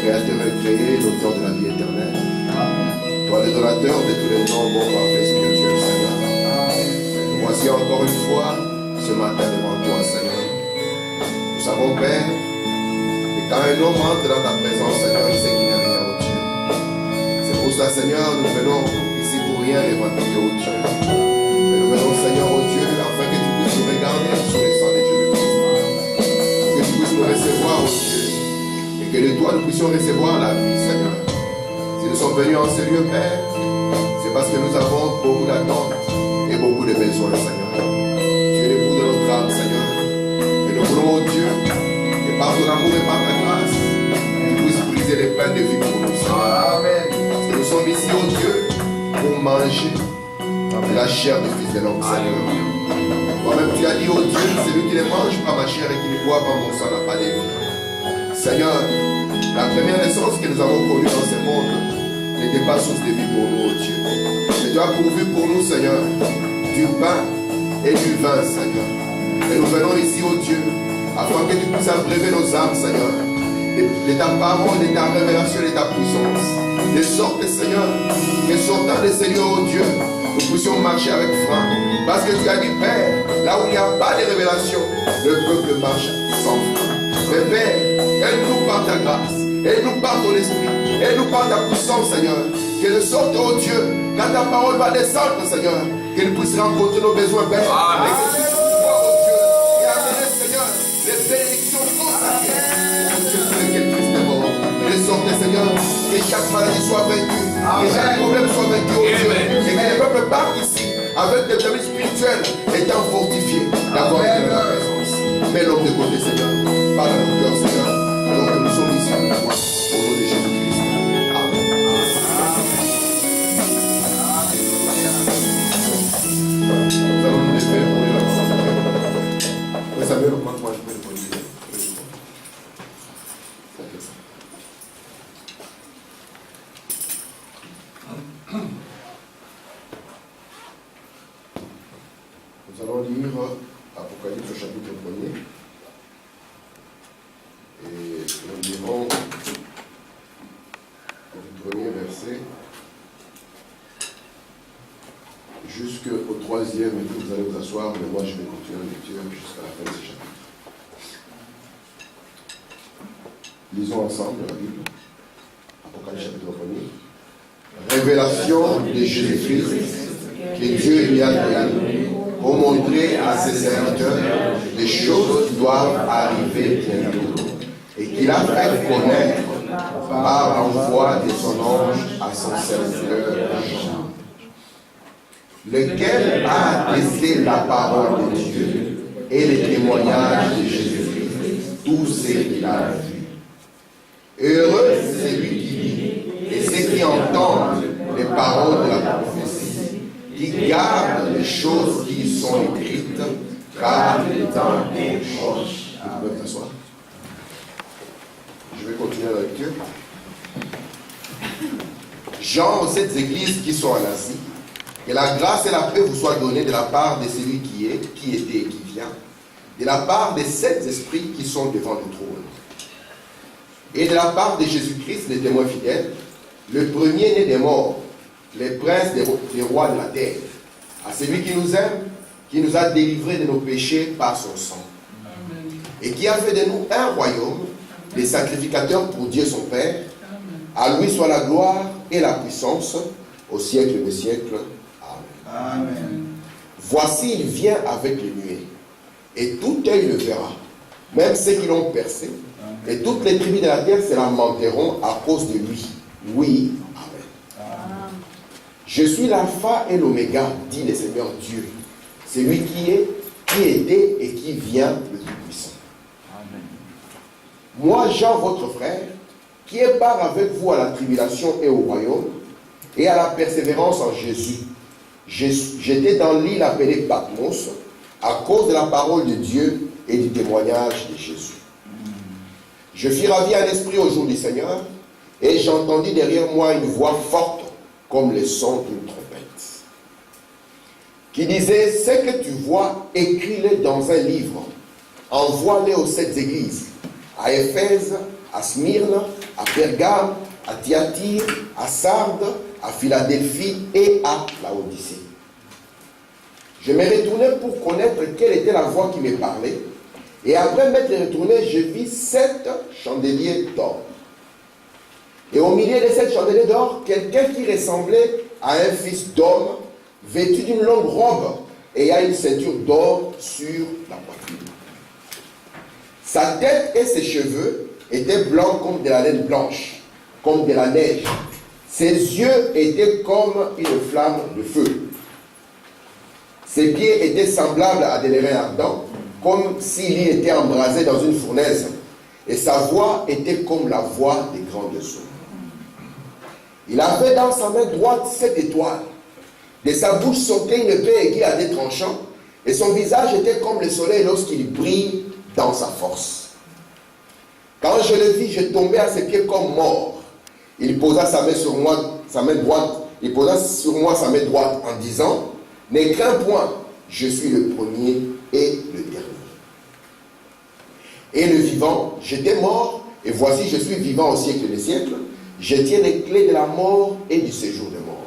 Créateur et créé, l'auteur de la vie éternelle. Toi, le donateur de tous les dons, bon parfait spirituel, Seigneur. Voici encore une fois, ce matin devant toi, Seigneur. Nous savons, Père, que quand un homme entre dans ta présence, Seigneur, il sait qu'il n'y a rien au Dieu. C'est pour ça, Seigneur, nous venons ici pour rien devant toi, au Dieu. Mais nous venons, Seigneur, au Dieu, afin que tu puisses nous regarder sur le sang de Jésus-Christ. Que tu puisses nous recevoir, au Dieu. Et que de toi, nous puissions recevoir la vie, Seigneur. Si nous sommes venus en ce lieu, Père, c'est parce que nous avons beaucoup d'attentes et beaucoup de besoins, Seigneur. Tu es l'époux de notre âme, Seigneur. Et nous voulons, oh Dieu, que par ton amour et par ta grâce, tu puisses briser les pains de vie pour nous, Seigneur. Amen. Parce que nous sommes ici, oh Dieu, pour manger la chair du Fils de l'homme, Seigneur. Toi-même, tu as dit, oh Dieu, celui qui ne mange pas ma chair et qui ne boit pas mon sang n'a pas de vie. Seigneur, la première naissance que nous avons connue dans ce monde n'était pas source de vie pour nous, oh Dieu. Mais tu as pourvu pour nous, Seigneur, du pain et du vin, Seigneur. Et nous venons ici, oh Dieu, afin que tu puisses abréver nos âmes, Seigneur, de ta parole, de ta révélation, de ta puissance. De sorte, Seigneur, que sortant de ces lieux, oh Dieu, nous puissions marcher avec frein. Parce que tu as dit, Père, là où il n'y a pas de révélation, le peuple marche sans frein. Mais Père, aide-nous par ta grâce, aide-nous par ton esprit, aide-nous par ta puissance, Seigneur. Que de sorte, oh Dieu, quand ta parole va descendre, Seigneur, qu'elle puisse rencontrer nos besoins, Père. Amen. Et que tu puisses voir, oh Dieu, et amener, Seigneur, les bénédictions consacrées, oh Dieu, pour lesquelles Christ est mort. De sorte, Seigneur, que chaque maladie soit vaincue, que chaque problème soit vaincu, oh Dieu, et que les peuples partent ici avec des familles spirituelles étant fortifiés d'avoir été dans ta présence. Mets l'homme de côté, Seigneur. Parle à nos cœurs, Seigneur, alors que nous sommes ici avec toi, au nom de Jésus-Christ. Amen. Nous allons nous lever pour lire la parole de Dieu. Oui, Samuel, moi je peux le conduire. Nous allons lire Apocalypse au chapitre 1er. Et nous lirons du premier verset jusqu'au 3e, et puis vous allez vous asseoir, mais moi je vais continuer la lecture jusqu'à la fin de ce chapitre. Lisons ensemble la Bible. Apocalypse chapitre 1er. Révélation de Jésus-Christ que Dieu lui a donné pour montrer à ses serviteurs les choses qui doivent arriver bientôt, et qu'il a fait connaître par l'envoi de son ange à son serviteur Jean, lequel a attesté la parole de Dieu et les témoignages de Jésus-Christ, tout ce qu'il a vu. Heureux celui qui lit et ceux qui entendent les paroles de la prophétie, qui gardent les choses qui y sont écrites, car le temps est proche. Vous pouvez t'asseoir. Je vais continuer la lecture. Jean, aux 7 églises qui sont en Asie, que la grâce et la paix vous soient données de la part de celui qui est, qui était et qui vient, de la part des 7 esprits qui sont devant le trône, et de la part de Jésus-Christ, le témoin fidèle, le premier-né des morts, les princes des rois de la terre, à celui qui nous aime, qui nous a délivrés de nos péchés par son sang, et qui a fait de nous un royaume, des sacrificateurs pour Dieu son Père. À lui soit la gloire et la puissance au siècle des siècles. Amen. Amen. Voici, il vient avec les nuées, et tout œil le verra, même ceux qui l'ont percé, et toutes les tribus de la terre se lamenteront à cause de lui. Oui, amen. Amen. Je suis l'alpha et l'oméga, dit le Seigneur Dieu, celui qui est, qui était et qui vient, le Tout-Puissant. Amen. Moi, Jean, votre frère, qui est part avec vous à la tribulation et au royaume, et à la persévérance en Jésus. J'étais dans l'île appelée Patmos, à cause de la parole de Dieu et du témoignage de Jésus. Je fus ravi en esprit au jour du Seigneur, et j'entendis derrière moi une voix forte, comme le son d'une trompette, qui disait, ce que tu vois, écris-le dans un livre, envoie-le aux 7 églises, à Éphèse, à Smyrne, à Pergame, à Thyatire, à Sardes, à Philadelphie et à Laodicée. Je me retournai pour connaître quelle était la voix qui me parlait. Et après m'être retourné, je vis 7 chandeliers d'or. Et au milieu de 7 chandeliers d'or, quelqu'un qui ressemblait à un fils d'homme, vêtu d'une longue robe, et a une ceinture d'or sur la poitrine. Sa tête et ses cheveux étaient blancs comme de la laine blanche, comme de la neige. Ses yeux étaient comme une flamme de feu. Ses pieds étaient semblables à des lérins ardents, comme s'il y était embrasé dans une fournaise. Et sa voix était comme la voix des grandes eaux. Il avait dans sa main droite 7 étoiles. De sa bouche sortait une épée aiguë à 2 tranchants, et son visage était comme le soleil lorsqu'il brille dans sa force. Quand je le vis, je tombais à ses pieds comme mort. Il posa sa main sur moi, sa main droite, il posa sur moi sa main droite en disant, « Ne crains point, je suis le premier et le dernier. » Et le vivant, j'étais mort, et voici je suis vivant au siècle des siècles. Je tiens les clés de la mort et du séjour de mort.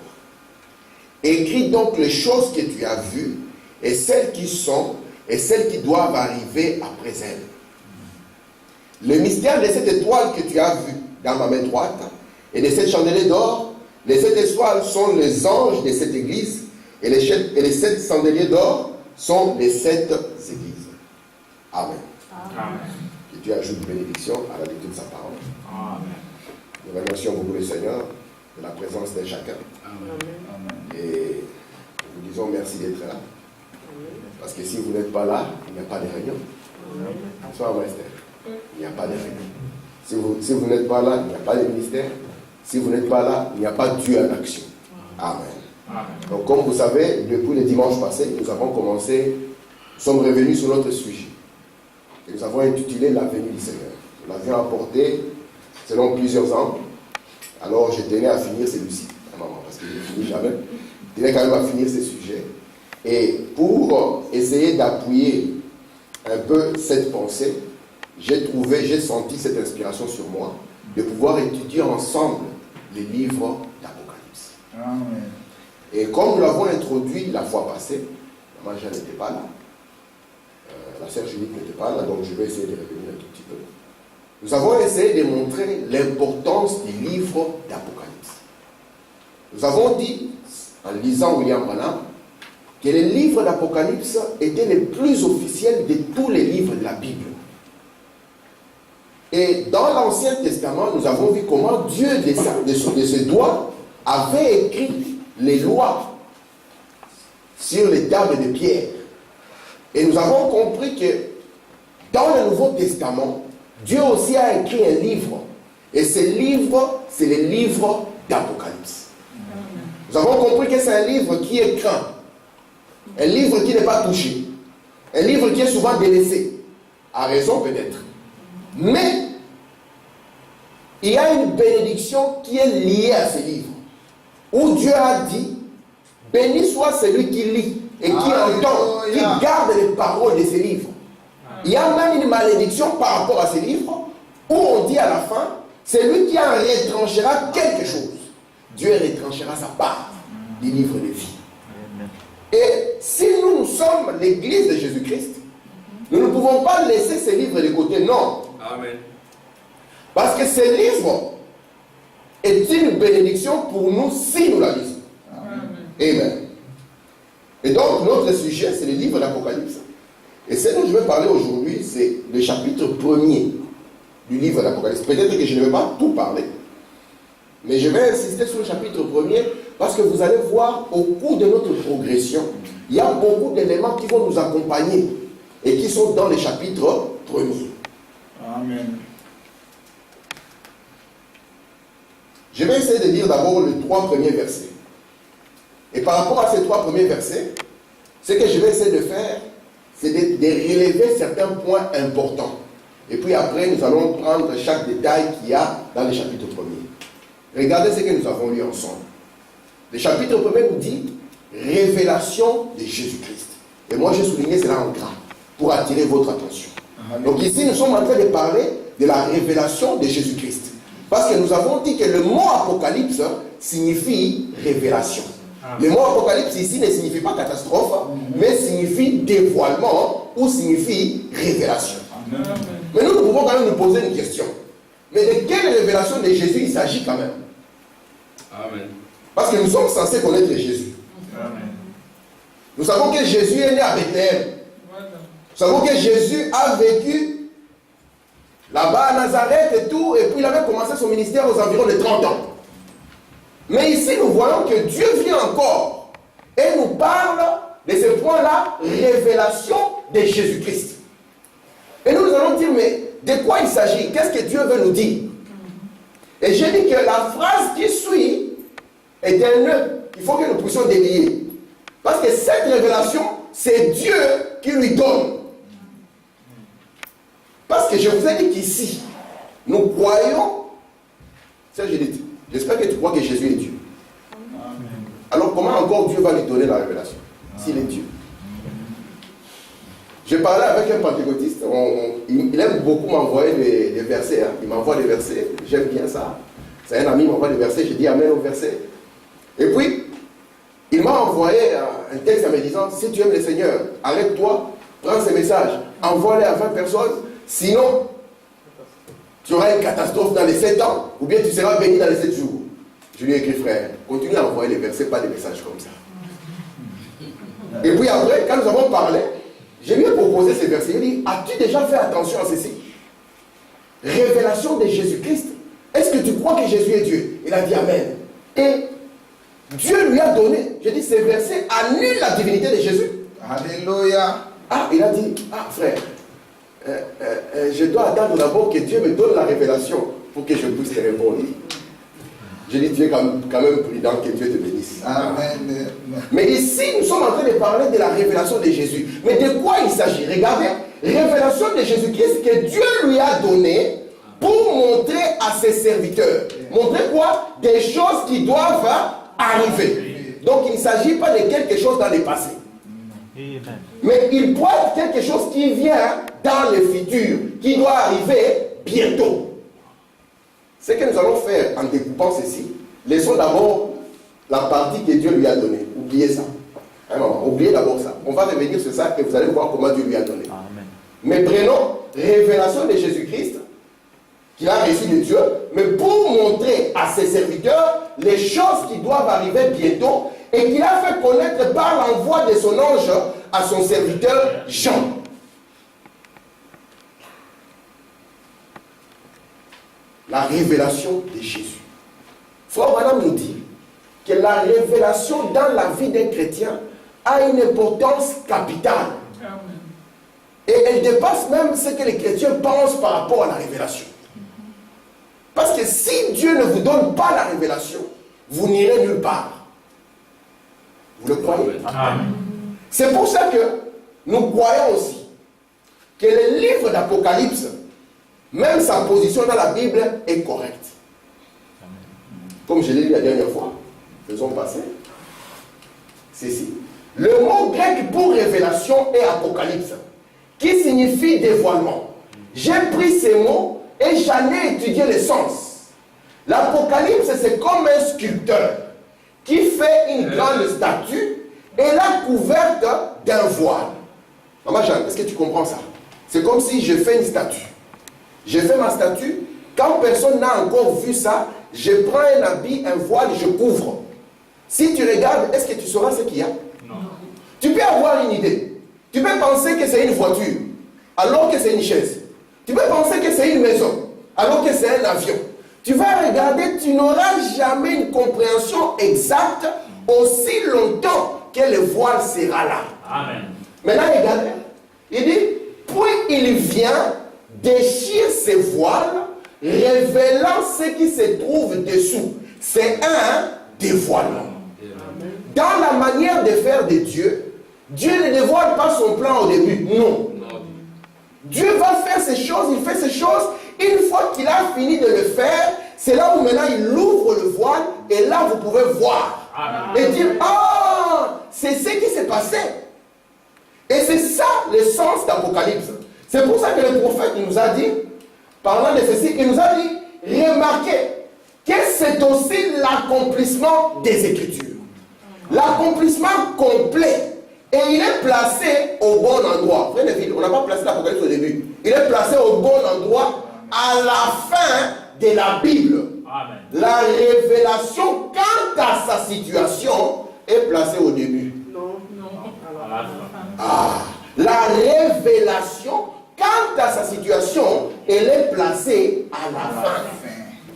Écris donc les choses que tu as vues, et celles qui sont, et celles qui doivent arriver après elles. Le mystère de cette étoile que tu as vue dans ma main droite, et de cette chandelier d'or, les 7 étoiles sont les anges de cette église, et les 7 chandeliers d'or sont les 7 églises. Amen. Amen. Que Dieu ajoute une bénédiction à la lecture de sa parole. Amen. Nous remercions beaucoup le Seigneur de la présence de chacun. Amen. Et nous disons merci d'être là. Amen. Parce que si vous n'êtes pas là, il n'y a pas de réunion. Bonsoir, Esther. Il n'y a pas de réunion. Si vous n'êtes pas là, il n'y a pas de ministère. Si vous n'êtes pas là, il n'y a pas de Dieu en action. Amen. Amen. Donc, comme vous savez, depuis le dimanche passé, nous sommes revenus sur notre sujet. Et nous avons intitulé la venue du Seigneur. Nous l'avions apporté selon plusieurs angles. Alors, je tenais à finir celui-ci, parce que je ne finis jamais. Je tenais quand même à finir ce sujet. Et pour essayer d'appuyer un peu cette pensée, j'ai senti cette inspiration sur moi de pouvoir étudier ensemble les livres d'Apocalypse. Amen. Et comme nous l'avons introduit la fois passée, moi je n'étais pas là, la sœur Juliette n'était pas là, donc je vais essayer de revenir un tout petit peu. Nous avons essayé de montrer l'importance des livres d'Apocalypse. Nous avons dit, en lisant William Branham, que les livres d'Apocalypse étaient les plus officiels de tous les livres de la Bible. Et dans l'Ancien Testament, nous avons vu comment Dieu, de ses doigts, avait écrit les lois sur les tables de pierre. Et nous avons compris que dans le Nouveau Testament, Dieu aussi a écrit un livre. Et ce livre, c'est le livre d'Apocalypse. Nous avons compris que c'est un livre qui est craint. Un livre qui n'est pas touché. Un livre qui est souvent délaissé. À raison peut-être. Mais, il y a une bénédiction qui est liée à ce livre. Où Dieu a dit, béni soit celui qui lit et qui entend, qui garde les paroles de ce livre. Il y a même une malédiction par rapport à ce livre, où on dit à la fin, celui qui en retranchera quelque chose, Dieu retranchera sa part du livre de vie. Et si nous sommes l'église de Jésus-Christ, nous ne pouvons pas laisser ce livre de côté, non. Amen. Parce que ce livre est une bénédiction pour nous si nous la lisons. Amen. Et donc, notre sujet, c'est le livre d'Apocalypse. Et ce dont je vais parler aujourd'hui, c'est le chapitre 1er du livre d'Apocalypse. Peut-être que je ne vais pas tout parler, mais je vais insister sur le chapitre 1er parce que vous allez voir au cours de notre progression, il y a beaucoup d'éléments qui vont nous accompagner et qui sont dans le chapitre 1er. Amen. Je vais essayer de lire d'abord les 3 premiers versets. Et par rapport à ces 3 premiers versets, ce que je vais essayer de faire, c'est de relever certains points importants. Et puis après, nous allons prendre chaque détail qu'il y a dans le chapitre 1er. Regardez ce que nous avons lu ensemble. Le chapitre 1er nous dit révélation de Jésus-Christ. Et moi, j'ai souligné cela en gras pour attirer votre attention. Donc ici, nous sommes en train de parler de la révélation de Jésus-Christ. Parce que nous avons dit que le mot apocalypse signifie révélation. Le mot apocalypse ici ne signifie pas catastrophe, mais signifie dévoilement ou signifie révélation. Mais nous pouvons quand même nous poser une question. Mais de quelle révélation de Jésus il s'agit quand même? Amen. Parce que nous sommes censés connaître Jésus. Amen. Nous savons que Jésus est né à Bethléem. Nous savons que Jésus a vécu là-bas à Nazareth et tout, et puis il avait commencé son ministère aux environs de 30 ans. Mais ici, nous voyons que Dieu vient encore et nous parle de ce point-là, révélation de Jésus-Christ. Et nous allons dire, mais de quoi il s'agit? Qu'est-ce que Dieu veut nous dire? Et j'ai dit que la phrase qui suit est un nœud. Il faut que nous puissions délier. Parce que cette révélation, c'est Dieu qui lui donne. Parce que je vous ai dit qu'ici, nous croyons, c'est ce que j'ai dit. J'espère que tu crois que Jésus est Dieu. Amen. Alors comment encore Dieu va lui donner la révélation s'il est Dieu? J'ai parlé avec un pentecôtiste, il aime beaucoup m'envoyer des versets. Il m'envoie des versets, j'aime bien ça. C'est un ami, il m'envoie des versets, je dis amen au verset. Et puis, il m'a envoyé un texte en me disant, si tu aimes le Seigneur, arrête-toi, prends ces messages, envoie-les à 20 personnes, sinon, tu auras une catastrophe dans les 7 ans, ou bien tu seras béni dans les 7 jours. Je lui ai écrit, frère, continue à envoyer les versets, pas des messages comme ça. Et puis après, quand nous avons parlé, je lui ai proposé ces versets. Il dit, as-tu déjà fait attention à ceci? Révélation de Jésus-Christ. Est-ce que tu crois que Jésus est Dieu? Il a dit Amen. Et Dieu lui a donné. Je dis, ces versets annulent la divinité de Jésus. Alléluia. Ah, il a dit, ah frère, je dois attendre d'abord que Dieu me donne la révélation pour que je puisse te répondre. Je dis, tu es quand même prudent, que Dieu te bénisse. Amen. Mais ici, nous sommes en train de parler de la révélation de Jésus. Mais de quoi il s'agit? Regardez, révélation de Jésus-Christ que Dieu lui a donné pour montrer à ses serviteurs. Montrer quoi? Des choses qui doivent arriver. Donc il ne s'agit pas de quelque chose dans le passé. Mais il pointe quelque chose qui vient dans le futur, qui doit arriver bientôt. Ce que nous allons faire en découpant ceci, laissons d'abord la partie que Dieu lui a donnée. Oubliez ça. Oubliez d'abord ça. On va revenir sur ça et vous allez voir comment Dieu lui a donné. Amen. Mais prenons révélation de Jésus-Christ qu'il a reçu de Dieu, mais pour montrer à ses serviteurs les choses qui doivent arriver bientôt et qu'il a fait connaître par l'envoi de son ange à son serviteur Jean. La révélation de Jésus. Frère Branham nous dit que la révélation dans la vie d'un chrétien a une importance capitale. Et elle dépasse même ce que les chrétiens pensent par rapport à la révélation. Parce que si Dieu ne vous donne pas la révélation, vous n'irez nulle part. Vous le croyez? Amen. C'est pour ça que nous croyons aussi que le livre d'Apocalypse, même sa position dans la Bible est correcte. Comme je l'ai dit la dernière fois, faisons passer. Ceci. Le mot grec pour révélation est apocalypse, qui signifie dévoilement. J'ai pris ces mots et j'en ai étudié le sens. L'apocalypse, c'est comme un sculpteur qui fait une grande statue et la couverte d'un voile. Maman Jeanne, est-ce que tu comprends ça? C'est comme si je fais une statue. Je fais ma statue, quand personne n'a encore vu ça, je prends un habit, un voile, je couvre. Si tu regardes, est-ce que tu sauras ce qu'il y a? Non. Tu peux avoir une idée. Tu peux penser que c'est une voiture, alors que c'est une chaise. Tu peux penser que c'est une maison, alors que c'est un avion. Tu vas regarder, tu n'auras jamais une compréhension exacte aussi longtemps que le voile sera là. Amen. Maintenant, regardez. Il dit, puis il vient, déchire ses voiles, révélant ce qui se trouve dessous. C'est un dévoilement. Dans la manière de faire de Dieu, Dieu ne dévoile pas son plan au début. Non. Dieu va faire ces choses, il fait ces choses. Une fois qu'il a fini de le faire, c'est là où maintenant il ouvre le voile et là vous pouvez voir. Amen. Et dire, ah, c'est ce qui s'est passé. Et c'est ça le sens d'Apocalypse. C'est pour ça que le prophète nous a dit, parlant de ceci, il nous a dit, remarquez que c'est aussi l'accomplissement des Écritures. L'accomplissement complet. Et il est placé au bon endroit. Frère Neville, on n'a pas placé l'Apocalypse au début. Il est placé au bon endroit à la fin de la Bible. Amen. La révélation quant à sa situation est placée au début. Non. La révélation quant à sa situation, elle est placée à la fin.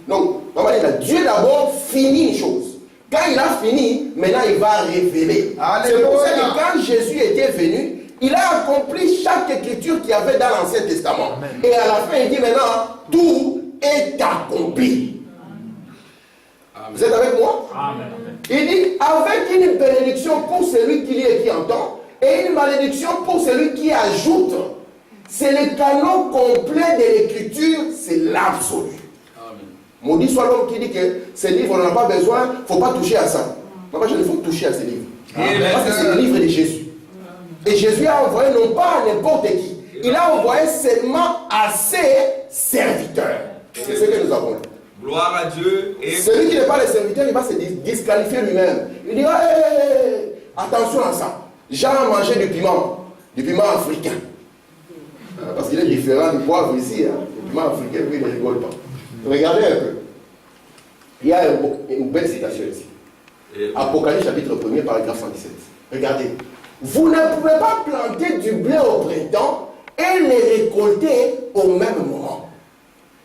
Donc, on va dire, Dieu d'abord finit une chose. Quand il a fini, maintenant il va révéler. C'est pour ça que quand Jésus était venu, il a accompli chaque écriture qu'il y avait dans l'Ancien Testament. Amen. Et à la fin, il dit maintenant, tout est accompli. Amen. Vous êtes avec moi? Amen. Il dit, avec une bénédiction pour celui qui lit et qui entend, et une malédiction pour celui qui ajoute. C'est le canon complet de l'écriture, c'est l'absolu. Maudit soit l'homme qui dit que ces livres, on n'en a pas besoin, il ne faut pas toucher à ça. Non, il faut toucher à ces livres. Parce que c'est le livre de Jésus. Et Jésus a envoyé non pas à n'importe qui, il a envoyé seulement à ses serviteurs. C'est ce que nous avons. Gloire à Dieu. Et celui qui n'est pas le serviteur, il va se disqualifier lui-même. Il dira, attention à ça. Jean a mangé du piment africain. Parce qu'il est différent du poivre ici. Hein. Le piment africain, lui, il ne rigole pas. Regardez un peu. Il y a une belle citation ici. Apocalypse chapitre 1er, paragraphe 117. Regardez. Vous ne pouvez pas planter du blé au printemps et les récolter au même moment.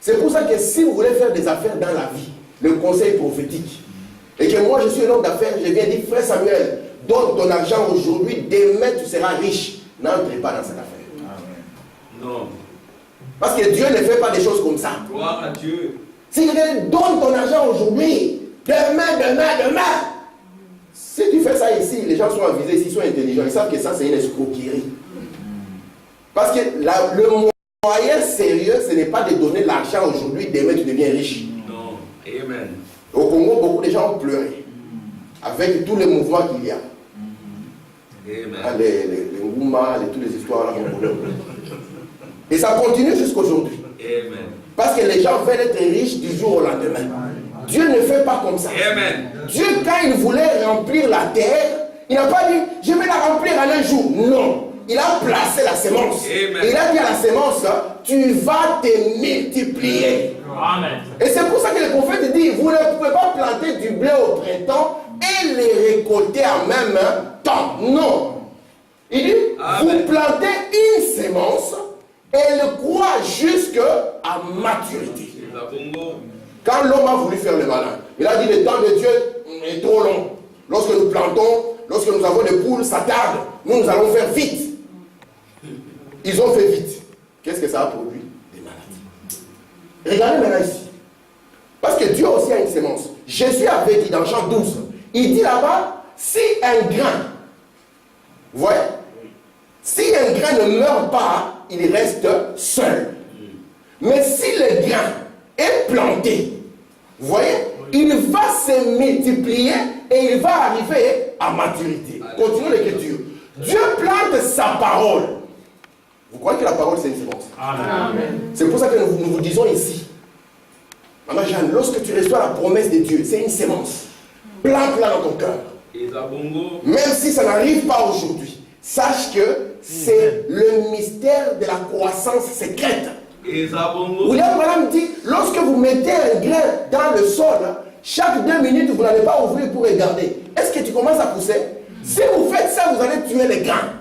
C'est pour ça que si vous voulez faire des affaires dans la vie, le conseil prophétique, et que moi je suis un homme d'affaires, je viens dire, frère Samuel, donne ton argent aujourd'hui, demain tu seras riche. N'entrez pas dans cette affaire. Amen. Non. Parce que Dieu ne fait pas des choses comme ça. Gloire à Dieu. Si je donne ton argent aujourd'hui, demain. Si tu fais ça ici, les gens sont avisés, s'ils sont intelligents, ils savent que ça c'est une escroquerie. Parce que le moyen sérieux, ce n'est pas de donner l'argent aujourd'hui, demain tu deviens riche. Non. Amen. Au Congo, beaucoup de gens ont pleuré. Avec tous les mouvements qu'il y a. Amen. Les Ngouma, toutes les histoires là qu'on connaît. Et ça continue jusqu'aujourd'hui. Parce que les gens veulent être riches du jour au lendemain. Dieu ne fait pas comme ça. Amen. Dieu, quand il voulait remplir la terre, il n'a pas dit, je vais la remplir en un jour. Non. Il a placé la sémence. Amen. Et il a dit à la sémence, tu vas te multiplier. Amen. Et c'est pour ça que le prophète dit, vous ne pouvez pas planter du blé au printemps et les récolter en même temps. Non. Il dit, vous plantez une sémence, elle croît jusqu'à maturité. Quand l'homme a voulu faire le malin, il a dit le temps de Dieu est trop long. Lorsque nous plantons, lorsque nous avons des poules, ça tarde. Nous allons faire vite. Ils ont fait vite. Qu'est-ce que ça a produit? Des maladies. Regardez maintenant ici. Parce que Dieu aussi a une sémence. Jésus avait dit dans Jean 12, il dit là-bas, si un grain, vous voyez, si un grain ne meurt pas, il reste seul. Mais si le grain est planté, vous voyez, il va se multiplier et il va arriver à maturité. Continuons l'écriture. Dieu plante sa parole. Vous croyez que la parole c'est une sémence? Amen. C'est pour ça que nous vous disons ici, Maman Jeanne, lorsque tu reçois la promesse de Dieu, c'est une sémence. Plante-la dans ton cœur. Même si ça n'arrive pas aujourd'hui, sache que c'est le mystère de la croissance secrète. William Branham dit, lorsque vous mettez un grain dans le sol, chaque 2 minutes, vous n'allez pas ouvrir pour regarder. Est-ce que tu commences à pousser? Si vous faites ça, vous allez tuer les grains.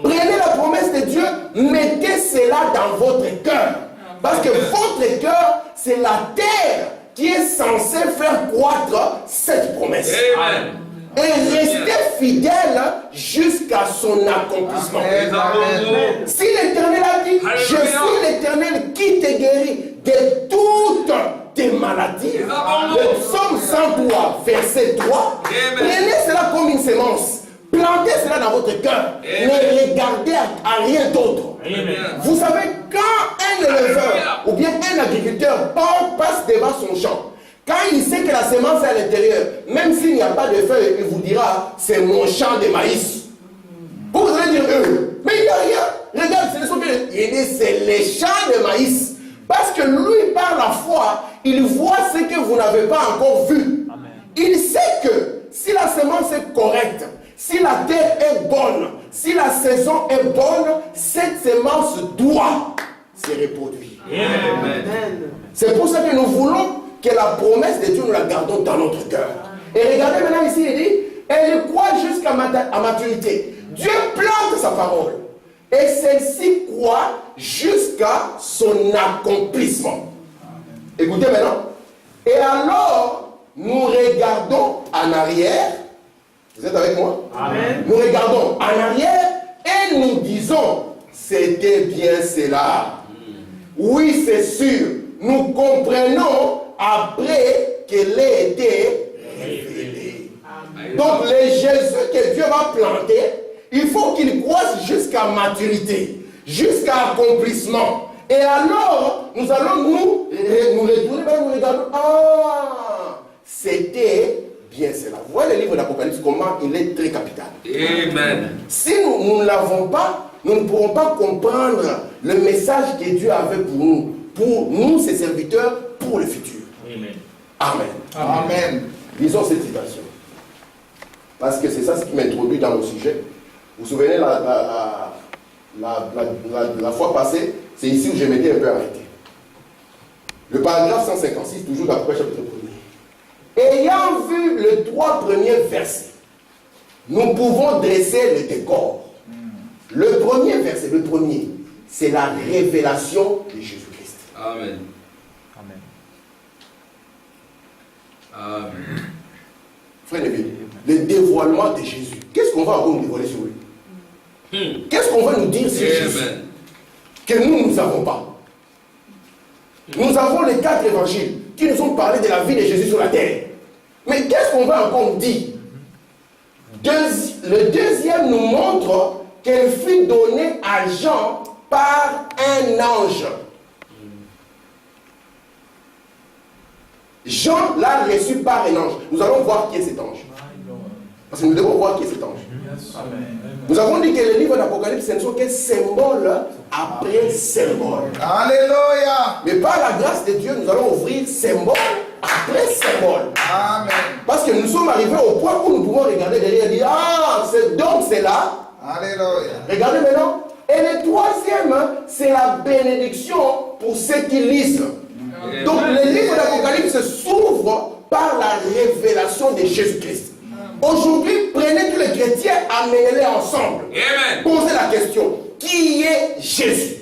Prenez la promesse de Dieu, mettez cela dans votre cœur. Parce que votre cœur, c'est la terre qui est censée faire croître cette promesse. Amen. Et rester fidèle jusqu'à son accomplissement. Amen. Si l'Éternel a dit, je suis l'Éternel qui te guérit de toutes tes maladies, le psaume 103, verset 3, prenez cela comme une sémence. Plantez cela dans votre cœur. Ne regardez à rien d'autre. Vous savez, quand un éleveur ou bien un agriculteur passe devant son champ, quand il sait que la sémence est à l'intérieur, même s'il n'y a pas de feuilles, il vous dira, c'est mon champ de maïs. Vous allez dire, mais il n'y a rien. regarde, il dit c'est les champs de maïs. Parce que lui, par la foi, il voit ce que vous n'avez pas encore vu. Amen. Il sait que si la semence est correcte, si la terre est bonne, si la saison est bonne, cette semence doit se reproduire. Amen. C'est pour ça que nous voulons que la promesse de Dieu, nous la gardons dans notre cœur. Et regardez maintenant ici, il dit, elle croit jusqu'à maturité. Dieu plante sa parole. Et celle-ci croit jusqu'à son accomplissement. Écoutez maintenant. Et alors, nous regardons en arrière. Vous êtes avec moi? Amen. Nous regardons en arrière et nous disons, c'était bien cela. Oui, c'est sûr. Nous comprenons après qu'elle ait été révélée. Donc, le Jésus que Dieu va planter, il faut qu'il croisse jusqu'à maturité, jusqu'à accomplissement. Et alors, nous allons nous retourner, nous regardons. Ah, c'était bien cela. Vous voyez le livre d'Apocalypse, comment il est très capital. Amen. Si nous ne l'avons pas, nous ne pourrons pas comprendre le message que Dieu avait pour nous, ses serviteurs, pour le futur. Amen. Amen. Amen. Lisons cette citation. Parce que c'est ça ce qui m'introduit dans le sujet. Vous vous souvenez, la fois passée, c'est ici où je m'étais un peu arrêté. Le paragraphe 156, toujours d'après chapitre 1er. Ayant vu les 3 premiers versets, nous pouvons dresser le décor. Le premier verset, c'est la révélation de Jésus-Christ. Amen. Amen. Amen. Frère Neville, le dévoilement de Jésus. Qu'est-ce qu'on va encore nous dévoiler sur lui? Qu'est-ce qu'on va nous dire sur Jésus que nous n'avons pas? Nous avons les 4 évangiles qui nous ont parlé de la vie de Jésus sur la terre. Mais qu'est-ce qu'on va encore nous dire? Le deuxième nous montre qu'elle fut donnée à Jean par un ange. Jean l'a reçu par un ange. Nous allons voir qui est cet ange. Parce que nous devons voir qui est cet ange. Nous avons dit que les livres d'Apocalypse, ce ne sont que symboles après symbole. Alléluia. Mais par la grâce de Dieu, nous allons ouvrir symbole après symbole. Amen. Parce que nous sommes arrivés au point où nous pouvons regarder derrière et dire, ah, donc c'est là. Alléluia. Regardez maintenant. Et le troisième, c'est la bénédiction pour ceux qui lisent. Amen. Donc le livre d'Apocalypse s'ouvre par la révélation de Jésus-Christ. Aujourd'hui, prenez tous les chrétiens, amenez-les ensemble. Amen. Posez la question, qui est Jésus?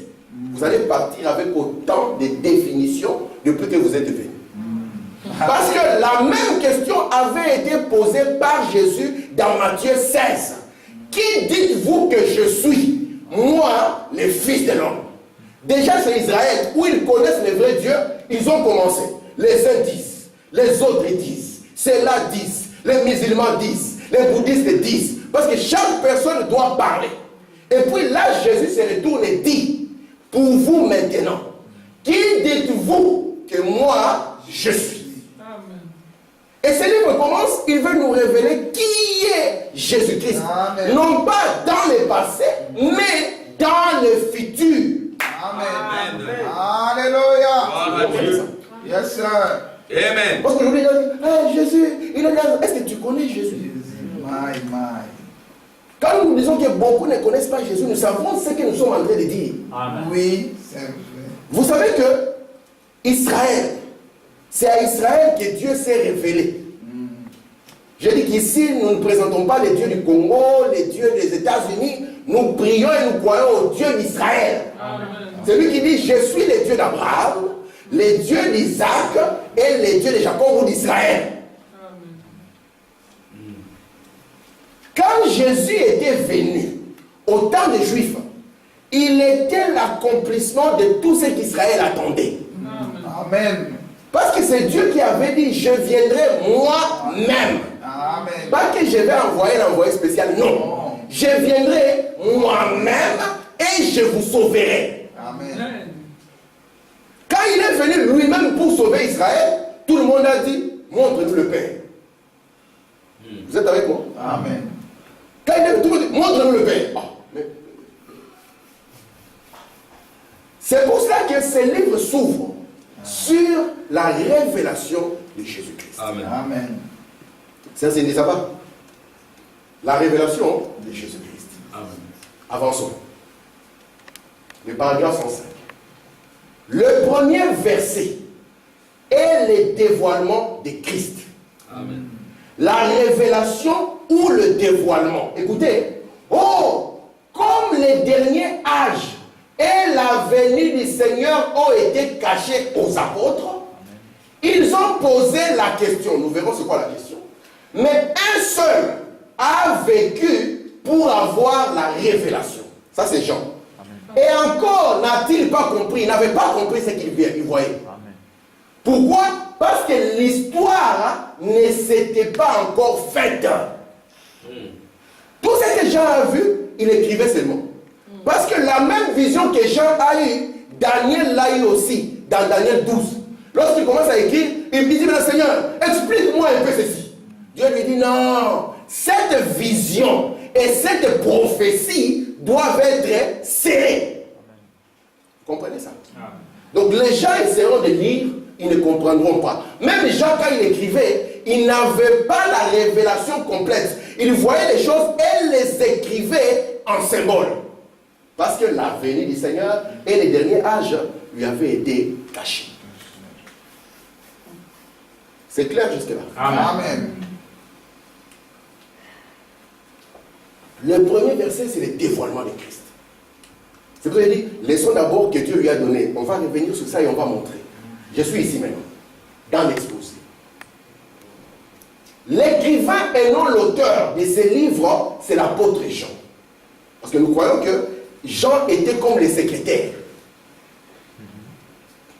Vous allez partir avec autant de définitions depuis que vous êtes venus. Parce que la même question avait été posée par Jésus dans Matthieu 16. Qui dites-vous que je suis? Moi, le Fils de l'homme. Déjà, c'est Israël, où ils connaissent le vrai Dieu, ils ont commencé. Les uns disent, les autres disent, ceux-là disent, les musulmans disent, les bouddhistes disent. Parce que chaque personne doit parler. Et puis là, Jésus se retourne et dit, pour vous maintenant, qui dites-vous que moi, je suis? Amen. Et ce livre commence, il veut nous révéler qui est Jésus-Christ. Amen. Non pas dans le passé, mais dans le futur. Amen. Amen. Alléluia. Yes, sir. Amen. Parce qu'aujourd'hui, Jésus, il est là. Est-ce que tu connais Jésus? Quand nous disons que beaucoup ne connaissent pas Jésus, nous savons ce que nous sommes en train de dire. Amen. Oui, c'est vrai. Vous savez que Israël, c'est à Israël que Dieu s'est révélé. Je dis qu'ici, nous ne présentons pas les dieux du Congo, les dieux des États-Unis. Nous prions et nous croyons au Dieu d'Israël. C'est lui qui dit, je suis le Dieu d'Abraham, les dieux d'Isaac et les dieux de Jacob ou d'Israël. Quand Jésus était venu au temps des Juifs, il était l'accomplissement de tout ce qu'Israël attendait. Amen. Parce que c'est Dieu qui avait dit, je viendrai moi-même. Pas que je vais envoyer l'envoyé spécial, non. Je viendrai moi-même et je vous sauverai. Amen. Quand il est venu lui-même pour sauver Israël, tout le monde a dit, montre-nous le Père. Vous êtes avec moi? Amen. Quand il est venu, tout le monde dit, montre-nous le Père. Ah, mais C'est pour cela que ce livre s'ouvre sur la révélation de Jésus-Christ. Amen. Amen. Ça, c'est dit ça va. La révélation de Jésus-Christ. Amen. Avançons. Le paragraphe 105. Le premier verset est le dévoilement de Christ. Amen. La révélation ou le dévoilement. Écoutez. Oh, comme les derniers âges et la venue du Seigneur ont été cachés aux apôtres, ils ont posé la question. Nous verrons c'est quoi la question. Mais un seul a vécu pour avoir la révélation. Ça c'est Jean. Amen. Et encore n'a-t-il pas compris, il n'avait pas compris ce qu'il voyait. Amen. Pourquoi? Parce que l'histoire ne s'était pas encore faite. Tout ce que Jean a vu, il écrivait seulement. Parce que la même vision que Jean a eue, Daniel l'a eu aussi, dans Daniel 12. Lorsqu'il commence à écrire, il dit, mais Seigneur, explique-moi un peu ceci. Dieu lui dit, non, cette vision et cette prophétie doivent être serrées. Vous comprenez ça? Donc les gens essaieront de lire, ils ne comprendront pas. Même Jean, quand il écrivait, il n'avait pas la révélation complète. Il voyait les choses et les écrivait en symbole. Parce que la venue du Seigneur et les derniers âges lui avaient été cachés. C'est clair jusque-là? Amen. Le premier verset, c'est le dévoilement de Christ. C'est pour ça qu'il dit, laissons d'abord que Dieu lui a donné. On va revenir sur ça et on va montrer. Je suis ici maintenant, dans l'exposé. L'écrivain et non l'auteur de ces livres, c'est l'apôtre Jean. Parce que nous croyons que Jean était comme les secrétaires.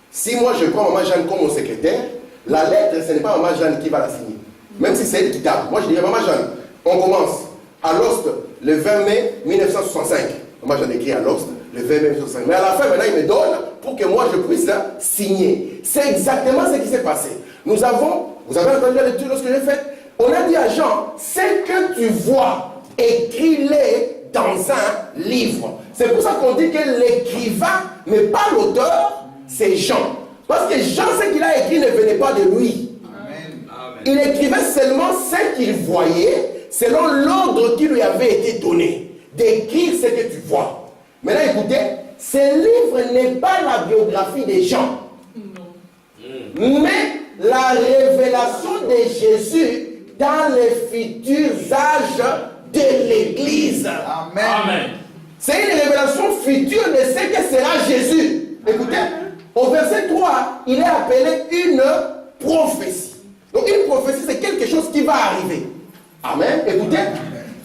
Si moi je prends Maman Jeanne comme mon secrétaire, la lettre, ce n'est pas Maman Jeanne qui va la signer. Même si c'est elle qui tape. Moi je dirais Maman Jeanne, on commence à l'Ost le 20 mai 1965. Maman Jeanne écrit à l'Ost le 20 mai 1965. Mais à la fin, maintenant, il me donne pour que moi je puisse signer. C'est exactement ce qui s'est passé. Vous avez entendu la lecture lorsque j'ai fait. On a dit à Jean, ce que tu vois, écris-le dans un livre. C'est pour ça qu'on dit que l'écrivain, mais pas l'auteur, c'est Jean. Parce que Jean, ce qu'il a écrit ne venait pas de lui. Amen. Il écrivait seulement ce qu'il voyait, selon l'ordre qui lui avait été donné, d'écrire ce que tu vois. Maintenant, écoutez, ce livre n'est pas la biographie des gens, mais la révélation de Jésus dans les futurs âges de l'Église. Amen. Amen. C'est une révélation future de ce que sera Jésus. Écoutez, au verset 3, il est appelé une prophétie. Donc une prophétie, c'est quelque chose qui va arriver. Amen. Écoutez,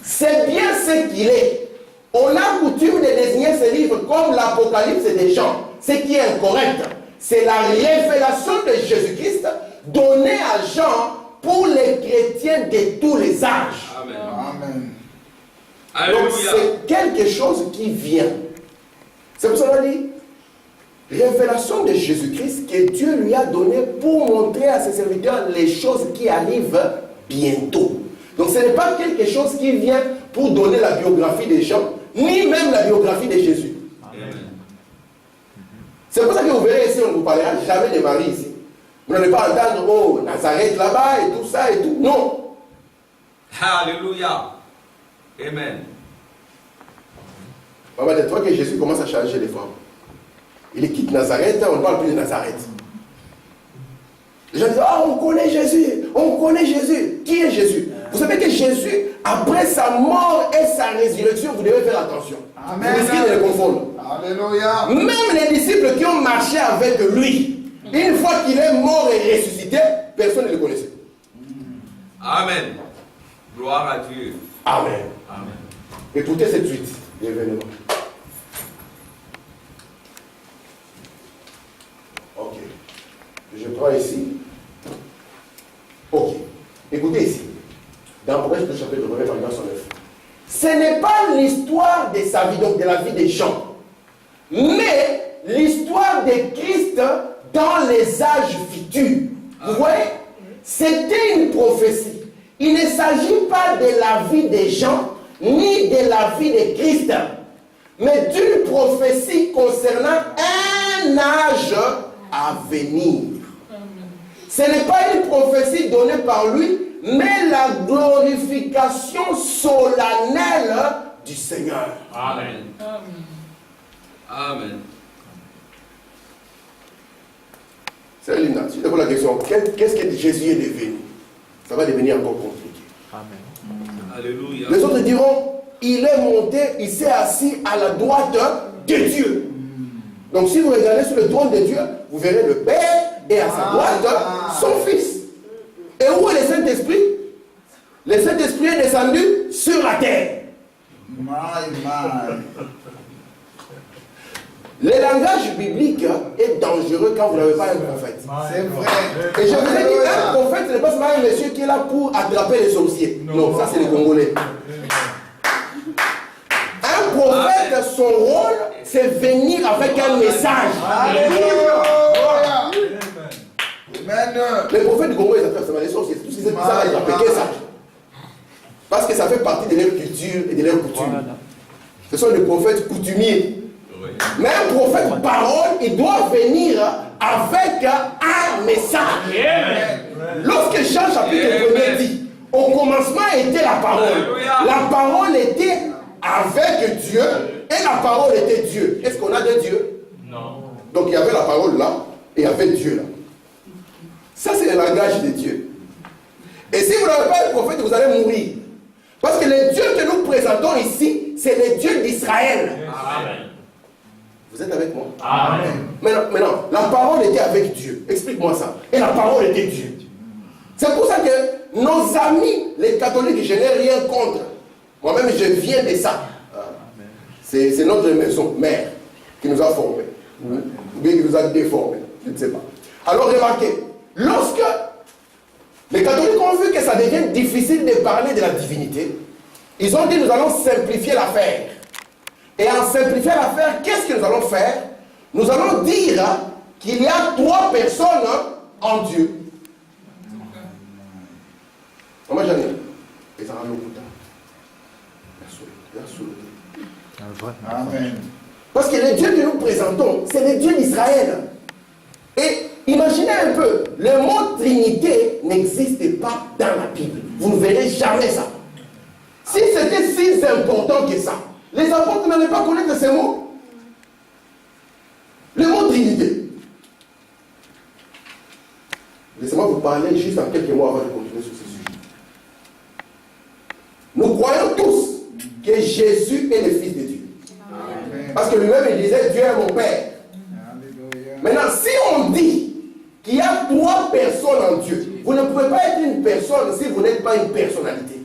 c'est bien ce qu'il est. On a coutume de désigner ce livre comme l'Apocalypse des gens, ce qui est incorrect. C'est la révélation de Jésus-Christ donnée à Jean pour les chrétiens de tous les âges. Amen. Amen. Donc Alléluia. c'est quelque chose qui vient. C'est pour ça qu'on dit révélation de Jésus-Christ que Dieu lui a donné pour montrer à ses serviteurs les choses qui arrivent bientôt. Donc ce n'est pas quelque chose qui vient pour donner la biographie des gens, ni même la biographie de Jésus. Amen. C'est pour ça que vous verrez ici, on ne vous parlera jamais de Marie ici. Vous n'allez pas entendre, oh, Nazareth là-bas et tout ça et tout. Non. Alléluia. Amen. On va dire, toi que Jésus commence à changer les formes. Il quitte Nazareth, on ne parle plus de Nazareth. Les gens disent, ah, on connaît Jésus, on connaît Jésus. Qui est Jésus? Vous savez que Jésus, après sa mort et sa résurrection, vous devez faire attention. Amen. Vous risquez de le confondre. Alléluia. Même les disciples qui ont marché avec lui, une fois qu'il est mort et ressuscité, personne ne le connaissait. Amen. Gloire à Dieu. Amen. Amen. Écoutez cette suite d'événements. Ok. Je prends ici. Ok. Écoutez ici. Dans Apocalypse du chapitre 1, paragraphe 109. Ce n'est pas l'histoire de sa vie, donc de la vie des gens, mais l'histoire de Christ dans les âges futurs. Vous voyez? C'était une prophétie. Il ne s'agit pas de la vie des gens, ni de la vie de Christ, mais d'une prophétie concernant un un âge à venir. Ce n'est pas une prophétie donnée par lui, mais la glorification solennelle du Seigneur. Amen. Amen. C'est Lina, si tu te poses la question, qu'est-ce que Jésus est devenu? Ça va devenir encore compliqué. Amen. Alléluia. Les autres diront, il est monté, il s'est assis à la droite de Dieu. Donc si vous regardez sur le trône de Dieu, vous verrez le Père et à sa droite son Fils. Et où est le Saint-Esprit? Le Saint-Esprit est descendu sur la terre. Le langage biblique est dangereux quand vous n'avez pas un prophète. C'est vrai. Et je vous ai dit, un prophète, ce n'est pas seulement un monsieur qui est là pour attraper les sorciers. Non, ça c'est les Congolais. Un prophète, son rôle, c'est venir avec un message. Alléluia. Les prophètes du Congo, ils attrapent seulement les sorciers. Tout ce qui ça va attraper, qu'est-ce ça? Parce que ça fait partie de leur culture et de leur coutume. Ce sont des prophètes coutumiers. Mais un prophète parole, il doit venir avec un message. Lorsque Jean chapitre 1er dit, au commencement était la parole. La parole était avec Dieu et la parole était Dieu. Est-ce qu'on a de Dieu? Non. Donc il y avait la parole là et il y avait Dieu là. Ça c'est le langage de Dieu. Et si vous n'avez pas un prophète, vous allez mourir. Parce que le Dieu que nous présentons ici, c'est le Dieu d'Israël. Amen. Vous êtes avec moi? Amen. Maintenant, la parole était avec Dieu. Explique-moi ça. Et la parole était Dieu. C'est pour ça que nos amis, les catholiques, je n'ai rien contre. Moi-même, je viens de ça. C'est notre maison mère qui nous a formés. Ou bien qui nous a déformés. Je ne sais pas. Alors, remarquez, lorsque les catholiques ont vu que ça devient difficile de parler de la divinité, ils ont dit, nous allons simplifier l'affaire. Et en simplifiant l'affaire, qu'est-ce que nous allons faire? Nous allons dire qu'il y a 3 personnes en Dieu. Comment j'en ai? Amen. Parce que le Dieu que nous présentons, c'est le Dieu d'Israël. Et imaginez un peu, le mot Trinité n'existe pas dans la Bible. Vous ne verrez jamais ça. Si c'était si important que ça, les apôtres n'allaient pas connaître ces mots. Le mot Trinité. Laissez-moi vous parler juste en quelques mots avant de continuer sur ce sujet. Nous croyons tous que Jésus est le Fils de Dieu. Amen. Parce que lui-même il disait, Dieu est mon Père. Alléluia. Maintenant, si on dit qu'il y a 3 personnes en Dieu, vous ne pouvez pas être une personne si vous n'êtes pas une personnalité.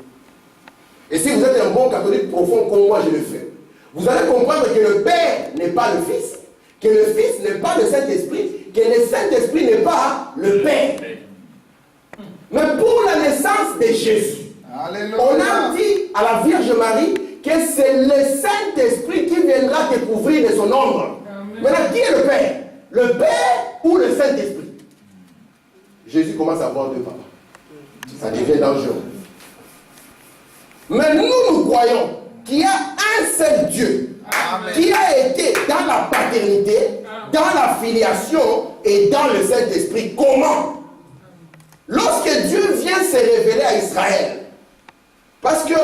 Et si vous êtes un bon catholique profond comme moi je le fais, vous allez comprendre que le Père n'est pas le Fils, que le Fils n'est pas le Saint-Esprit, que le Saint-Esprit n'est pas le Père. Mais pour la naissance de Jésus, Alléluia, on a dit à la Vierge Marie que c'est le Saint-Esprit qui viendra te couvrir de son ombre. Maintenant, qui est le Père? Le Père ou le Saint-Esprit? Jésus commence à avoir 2 papas. Ça devient dangereux. Mais nous croyons qu'il y a un seul Dieu. Amen. Qui a été dans la paternité, dans la filiation et dans le Saint-Esprit. Comment? Lorsque Dieu vient se révéler à Israël, parce que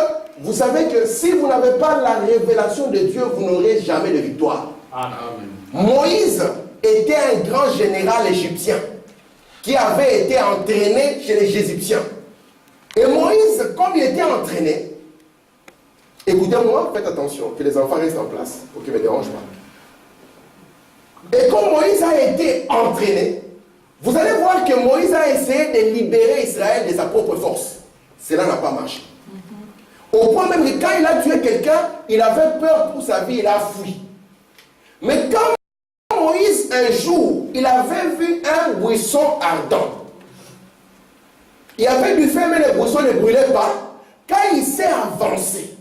vous savez que si vous n'avez pas la révélation de Dieu, vous n'aurez jamais de victoire. Amen. Moïse était un grand général égyptien qui avait été entraîné chez les Égyptiens. Et Moïse, comme il était entraîné, écoutez-moi, faites attention, que les enfants restent en place pour qu'ils ne me dérangent pas. Et comme Moïse a été entraîné, vous allez voir que Moïse a essayé de libérer Israël de sa propre force. Cela n'a pas marché. Au point même que quand il a tué quelqu'un, il avait peur pour sa vie, il a fui. Mais quand Moïse, un jour, il avait vu un buisson ardent. Il avait du feu, mais le buisson ne brûlait pas. Quand il s'est avancé,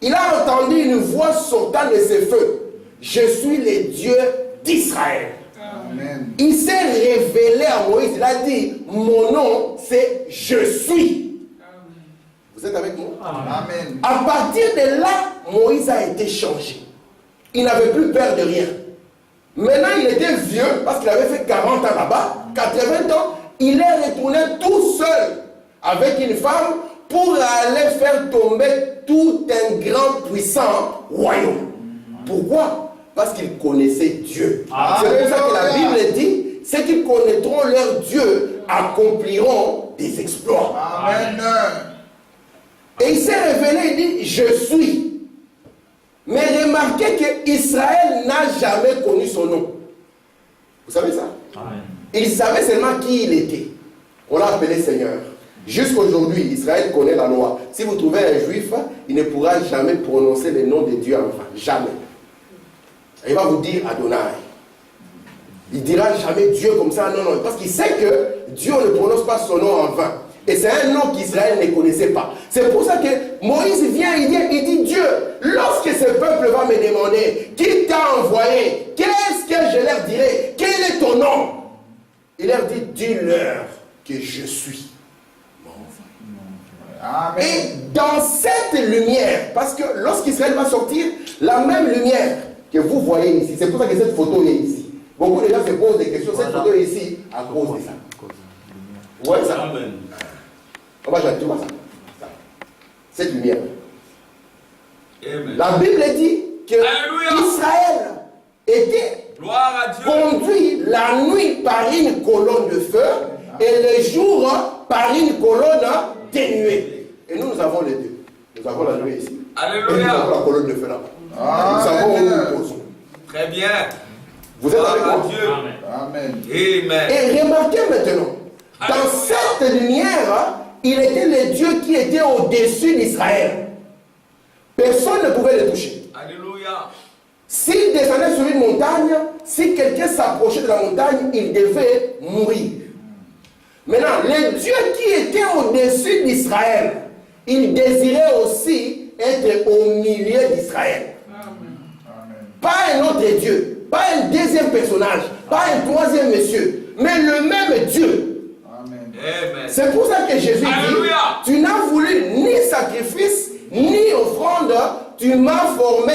il a entendu une voix sortant de ses feux. Je suis le Dieu d'Israël. Amen. Il s'est révélé à Moïse. Il a dit, mon nom c'est Je suis. Amen. Vous êtes avec moi? Amen. À partir de là, Moïse a été changé. Il n'avait plus peur de rien. Maintenant, il était vieux parce qu'il avait fait 40 ans là-bas, 80 ans. Il est retourné tout seul avec une femme pour aller faire tomber tout un grand puissant royaume. Pourquoi? Parce qu'ils connaissaient Dieu. C'est pour ça que la Bible dit, ceux qui connaîtront leur Dieu accompliront des exploits. Amen. Et il s'est révélé, il dit, je suis. Mais remarquez qu'Israël n'a jamais connu son nom. Vous savez ça? Amen. Il savait seulement qui il était. On l'a appelé Seigneur. Jusqu'aujourd'hui, Israël connaît la loi. Si vous trouvez un juif, il ne pourra jamais prononcer le nom de Dieu en vain. Jamais. Il va vous dire Adonai. Il dira jamais Dieu comme ça. Non, non. Parce qu'il sait que Dieu ne prononce pas son nom en vain. Et c'est un nom qu'Israël ne connaissait pas. C'est pour ça que Moïse vient, il dit Dieu, lorsque ce peuple va me demander qui t'a envoyé, qu'est-ce que je leur dirai? Quel est ton nom? Il leur dit, dis-leur que je suis. Amen. Et dans cette lumière, parce que lorsqu'Israël va sortir, la même lumière que vous voyez ici, c'est pour ça que cette photo est ici. Beaucoup de gens se posent des questions, cette photo est ici à cause de ça. Vous voyez ça? Amen. On va tu vois ça. Cette lumière. Amen. La Bible dit que Alléluia. Israël était Gloire à Dieu. conduit la nuit par une colonne de feu et le jour par une colonne dénuée. Et nous avons les deux. Nous avons la nuit ici. Alléluia. Et nous avons la colonne de feu là-bas. Nous savons où nous nous posons. Très bien. Vous êtes avec Gloire à moi? Dieu. Amen. Amen. Et remarquez maintenant, dans Alléluia. cette lumière, il était le Dieu qui était au-dessus d'Israël. Personne ne pouvait le toucher. Alléluia. S'il descendait sur une montagne, si quelqu'un s'approchait de la montagne, il devait mourir. Maintenant, le Dieu qui était au-dessus d'Israël, il désirait aussi être au milieu d'Israël. Pas un autre Dieu, pas un deuxième personnage, pas un troisième monsieur, mais le même Dieu. Amen. Amen. C'est pour ça que Jésus Alléluia. dit, tu n'as voulu ni sacrifice, ni offrande, tu m'as formé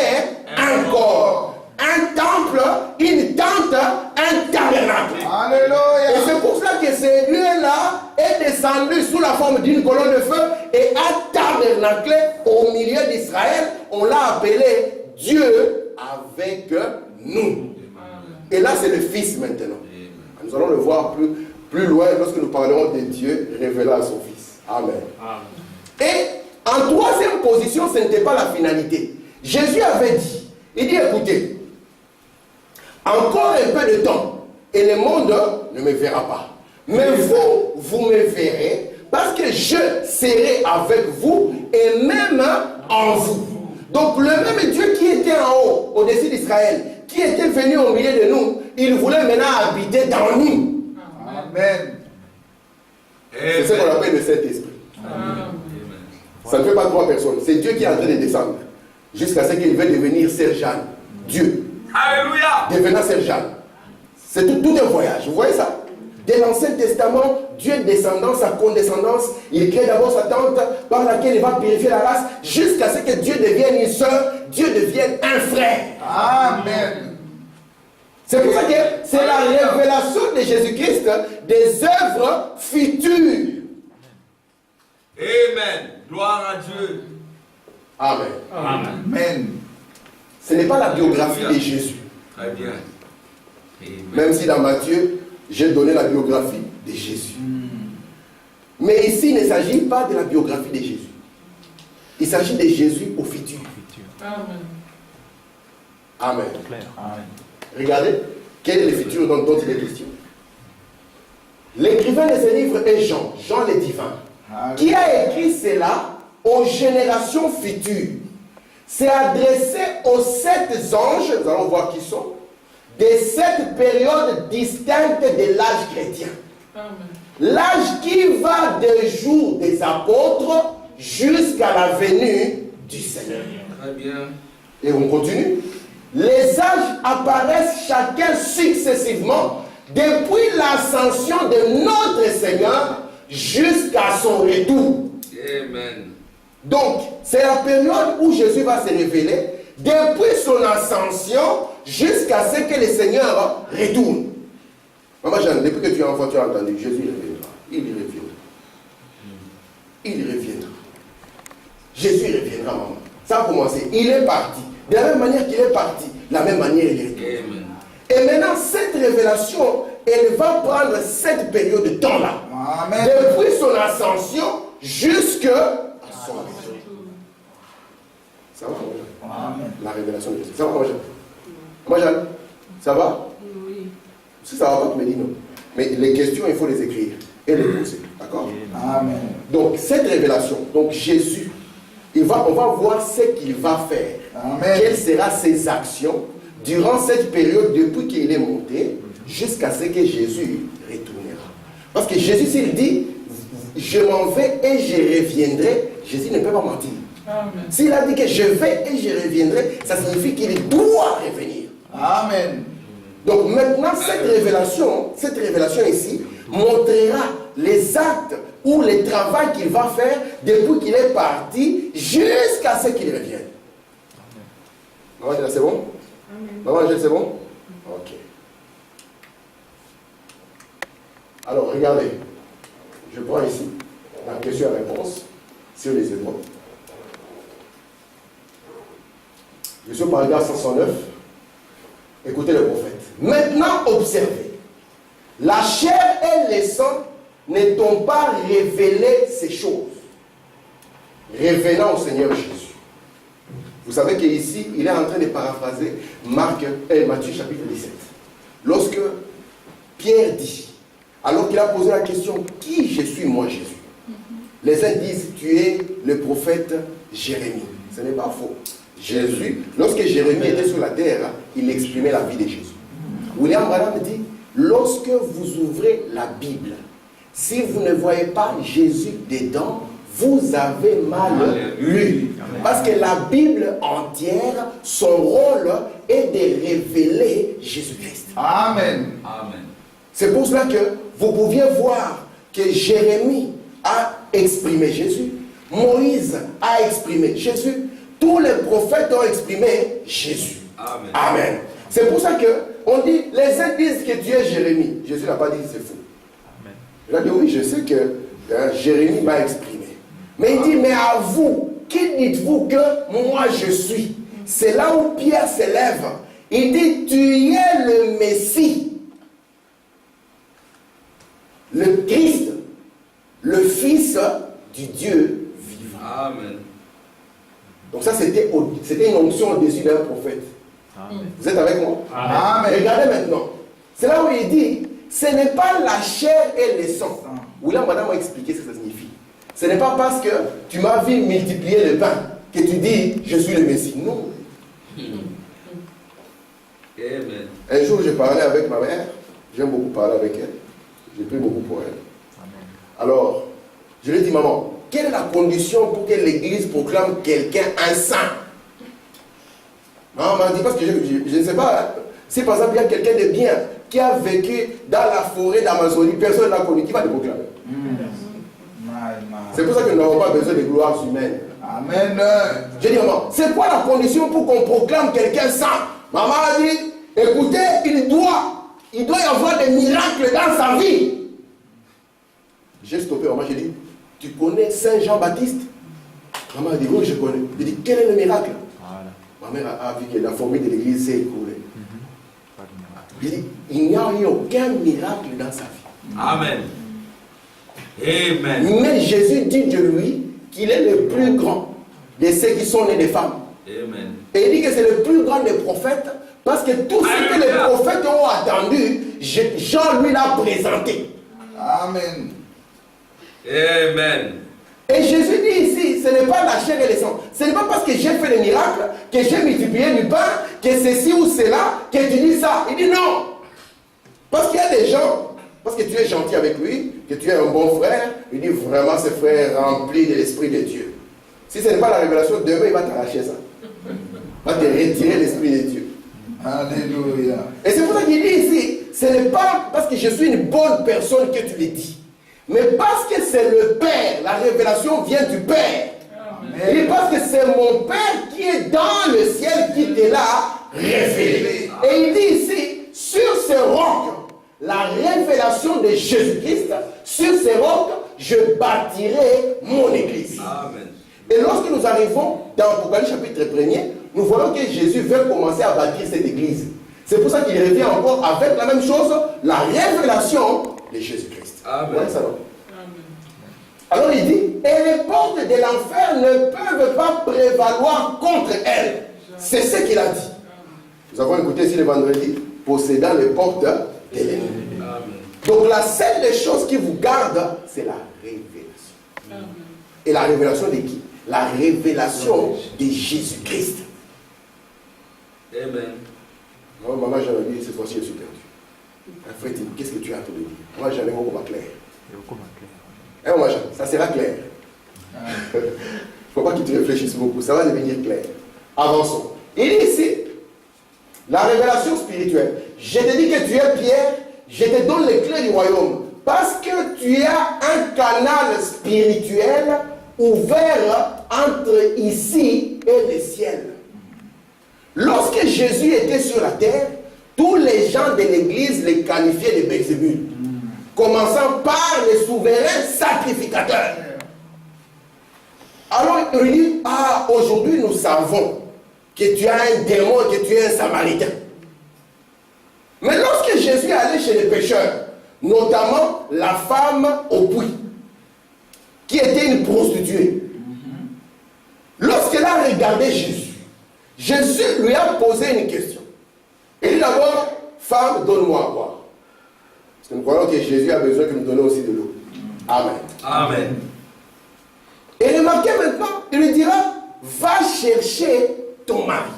un corps, un temple, une tente, un tabernacle. Et Alléluia. c'est pour cela que ce lieu-là est descendu sous la forme d'une colonne de feu et a tabernaclé au milieu d'Israël. On l'a appelé Dieu avec nous. Et là, c'est le Fils maintenant. Nous allons le voir plus loin lorsque nous parlerons de Dieu révélant à son Fils. Amen. Et en troisième position, ce n'était pas la finalité. Jésus avait dit, il dit, écoutez, encore un peu de temps, et le monde ne me verra pas. Mais vous me verrez, parce que je serai avec vous, et même en vous. Donc le même Dieu qui était en haut, au-dessus d'Israël, qui était venu au milieu de nous, il voulait maintenant habiter dans nous. Amen. C'est ce qu'on appelle le Saint-Esprit. Ça ne fait pas trois personnes. C'est Dieu qui est en train de descendre. Jusqu'à ce qu'il veuille devenir Sœur Jeanne. Dieu. Alléluia. Devenant Sœur Jeanne. C'est tout un voyage. Vous voyez ça? Dès l'Ancien Testament, Dieu descendant, sa condescendance, il crée d'abord sa tente par laquelle il va purifier la race jusqu'à ce que Dieu devienne une sœur, Dieu devienne un frère. Amen. C'est pour ça que c'est la révélation de Jésus-Christ des œuvres futures. Amen. Gloire à Dieu. Amen. Amen. Ce n'est pas la biographie de Jésus. Très bien. Amen. Même si dans Matthieu, j'ai donné la biographie de Jésus. Mais ici, il ne s'agit pas de la biographie de Jésus. Il s'agit de Jésus au futur. Amen. Amen. Amen. Regardez, quel est le futur dont il est question. L'écrivain de ce livre est Jean, Jean le divin, qui a écrit cela aux générations futures. C'est adressé aux 7 anges, nous allons voir qui sont, de cette période distincte de l'âge chrétien. L'âge qui va des jours des apôtres jusqu'à la venue du Seigneur. Très bien. Et on continue. Les âges apparaissent chacun successivement depuis l'ascension de notre Seigneur jusqu'à son retour. Amen. Donc, c'est la période où Jésus va se révéler depuis son ascension jusqu'à ce que le Seigneur retourne. Maman Jeanne, depuis que tu es enfant, tu as entendu, Jésus reviendra. Il reviendra. Il reviendra. Jésus reviendra, maman. Ça a commencé. Il est parti. De la même manière qu'il est parti, de la même manière il est retourné. Et maintenant, cette révélation, elle va prendre cette période de temps-là. Amen. Depuis son ascension jusqu'à son retour. Ça va, maman Jeanne? Amen. La révélation de Jésus. Ça va, maman Jeanne? Maman Jeanne, ça va? Oui. Si ça va pas, tu me dis non. Mais les questions, il faut les écrire et les poser. D'accord? Amen. Donc, cette révélation, donc Jésus, on va voir ce qu'il va faire. Amen. Quelles seront ses actions durant cette période depuis qu'il est monté jusqu'à ce que Jésus retournera. Parce que Jésus, s'il dit, je m'en vais et je reviendrai, Jésus ne peut pas mentir. Amen. S'il a dit que je vais et je reviendrai, ça signifie qu'il doit revenir. Amen. Donc maintenant, cette révélation ici montrera les actes ou le travail qu'il va faire depuis qu'il est parti jusqu'à ce qu'il revienne. Maman, c'est bon? Maman, c'est bon? Ok. Alors, regardez. Je prends ici la question et réponse sur les épaules. Je suis au paragraphe 509. Écoutez le prophète. Maintenant, observez. La chair et le sang ne t'ont pas révélé ces choses. Revenant au Seigneur Jésus. Vous savez qu'ici, il est en train de paraphraser Matthieu chapitre 17. Lorsque Pierre dit, alors qu'il a posé la question, qui je suis moi Jésus? Les uns disent, tu es le prophète Jérémie. Ce n'est pas faux. Jésus, lorsque Jérémie était sur la terre, il exprimait la vie de Jésus. William Branham dit, lorsque vous ouvrez la Bible, si vous ne voyez pas Jésus dedans, vous avez mal lu. Parce que la Bible entière, son rôle est de révéler Jésus-Christ. Amen. Amen. C'est pour cela que vous pouviez voir que Jérémie a exprimé Jésus, Moïse a exprimé Jésus, tous les prophètes ont exprimé Jésus. Amen. Amen. C'est pour ça qu'on dit, les uns disent que tu es Jérémie. Jésus n'a pas dit c'est faux. Il a dit oui, je sais que Jérémie m'a exprimé. Mais il dit, mais à vous, qui dites-vous que moi je suis? C'est là où Pierre s'élève. Il dit, tu es le Messie, le Christ, le Fils du Dieu vivant. Amen. Donc ça, c'était une onction au-dessus d'un prophète. Amen. Vous êtes avec moi? Amen. Regardez maintenant. C'est là où il dit, ce n'est pas la chair et le sang. William Madame m'a expliqué ce que ça signifie. Ce n'est pas parce que tu m'as vu multiplier le pain que tu dis, je suis le Messie. Non. Amen. Un jour, j'ai parlé avec ma mère. J'aime beaucoup parler avec elle. J'ai pris beaucoup pour elle. Alors, je lui ai dit, maman, quelle est la condition pour que l'Église proclame quelqu'un un saint? Maman m'a dit, parce que je ne sais pas, hein, si par exemple il y a quelqu'un de bien qui a vécu dans la forêt d'Amazonie, personne ne l'a connu, qui va le proclamer? C'est pour ça que nous n'avons pas besoin de gloires humaines. Amen. J'ai dit, maman, c'est quoi la condition pour qu'on proclame quelqu'un saint? Maman a dit, écoutez, il doit y avoir des miracles dans sa vie. J'ai stoppé, maman, j'ai dit, tu connais Saint Jean-Baptiste? Maman a dit, oui, je connais. J'ai dit, quel est le miracle? Ma mère a vu que la fourmi de l'église s'est écoulée. J'ai dit, il n'y a eu aucun miracle dans sa vie. Amen. Amen. Mais Jésus dit de lui qu'il est le plus grand de ceux qui sont nés des femmes. Amen. Et il dit que c'est le plus grand des prophètes parce que tout ce que les prophètes ont attendu, Jean lui l'a présenté. Amen. Amen. Et Jésus dit ici, ce n'est pas la chair et le sang. Ce n'est pas parce que j'ai fait des miracles, que j'ai multiplié du pain, que ceci ou cela, que tu dis ça. Il dit non. Parce qu'il y a des gens, parce que tu es gentil avec lui, que tu es un bon frère, il dit vraiment ce frère rempli de l'Esprit de Dieu. Si ce n'est pas la révélation, demain il va t'arracher ça. Il va te retirer l'Esprit de Dieu. Alléluia. Et c'est pour ça qu'il dit ici, ce n'est pas parce que je suis une bonne personne que tu le dis. Mais parce que c'est le Père, la révélation vient du Père. Et parce que c'est mon Père qui est dans le ciel qui te l'a révélé. Et il dit ici, sur ce roc, la révélation de Jésus-Christ, sur ce roc, je bâtirai mon église. Amen. Et lorsque nous arrivons dans Apocalypse chapitre 1er, nous voyons que Jésus veut commencer à bâtir cette église. C'est pour ça qu'il revient encore avec la même chose, la révélation de Jésus-Christ. Amen. Ouais, ça va. Alors il dit, et les portes de l'enfer ne peuvent pas prévaloir contre elle. C'est ce qu'il a dit. Nous avons écouté ici le vendredi, possédant les portes de l'ennemi. Donc la seule des choses qui vous garde, c'est la révélation. Et la révélation de qui? La révélation de Jésus-Christ. Amen. Non, maman, j'avais dit, cette fois-ci, je suis perdu. Frère, qu'est-ce que tu as à te dire? Moi, j'en ai beaucoup pas clair. Hein, moi, ça sera clair. Il ne faut pas que tu réfléchisses beaucoup, ça va devenir clair. Avançons. Il dit ici, la révélation spirituelle. Je te dis que tu es Pierre, je te donne les clés du royaume. Parce que tu as un canal spirituel ouvert entre ici et le ciel. Lorsque Jésus était sur la terre, tous les gens de l'église les qualifiaient de Belzébul. Commençant par les souverains sacrificateurs. Alors il dit, ah, aujourd'hui nous savons que tu as un démon, que tu es un samaritain. Mais lorsque Jésus est allé chez les pécheurs, notamment la femme au puits, qui était une prostituée, lorsqu'elle a regardé Jésus, Jésus lui a posé une question. Il dit d'abord, femme, donne-moi à boire. Parce que nous croyons que Jésus a besoin que nous donnions aussi de l'eau. Amen. Amen. Et remarquez maintenant, il lui dira, va chercher ton mari.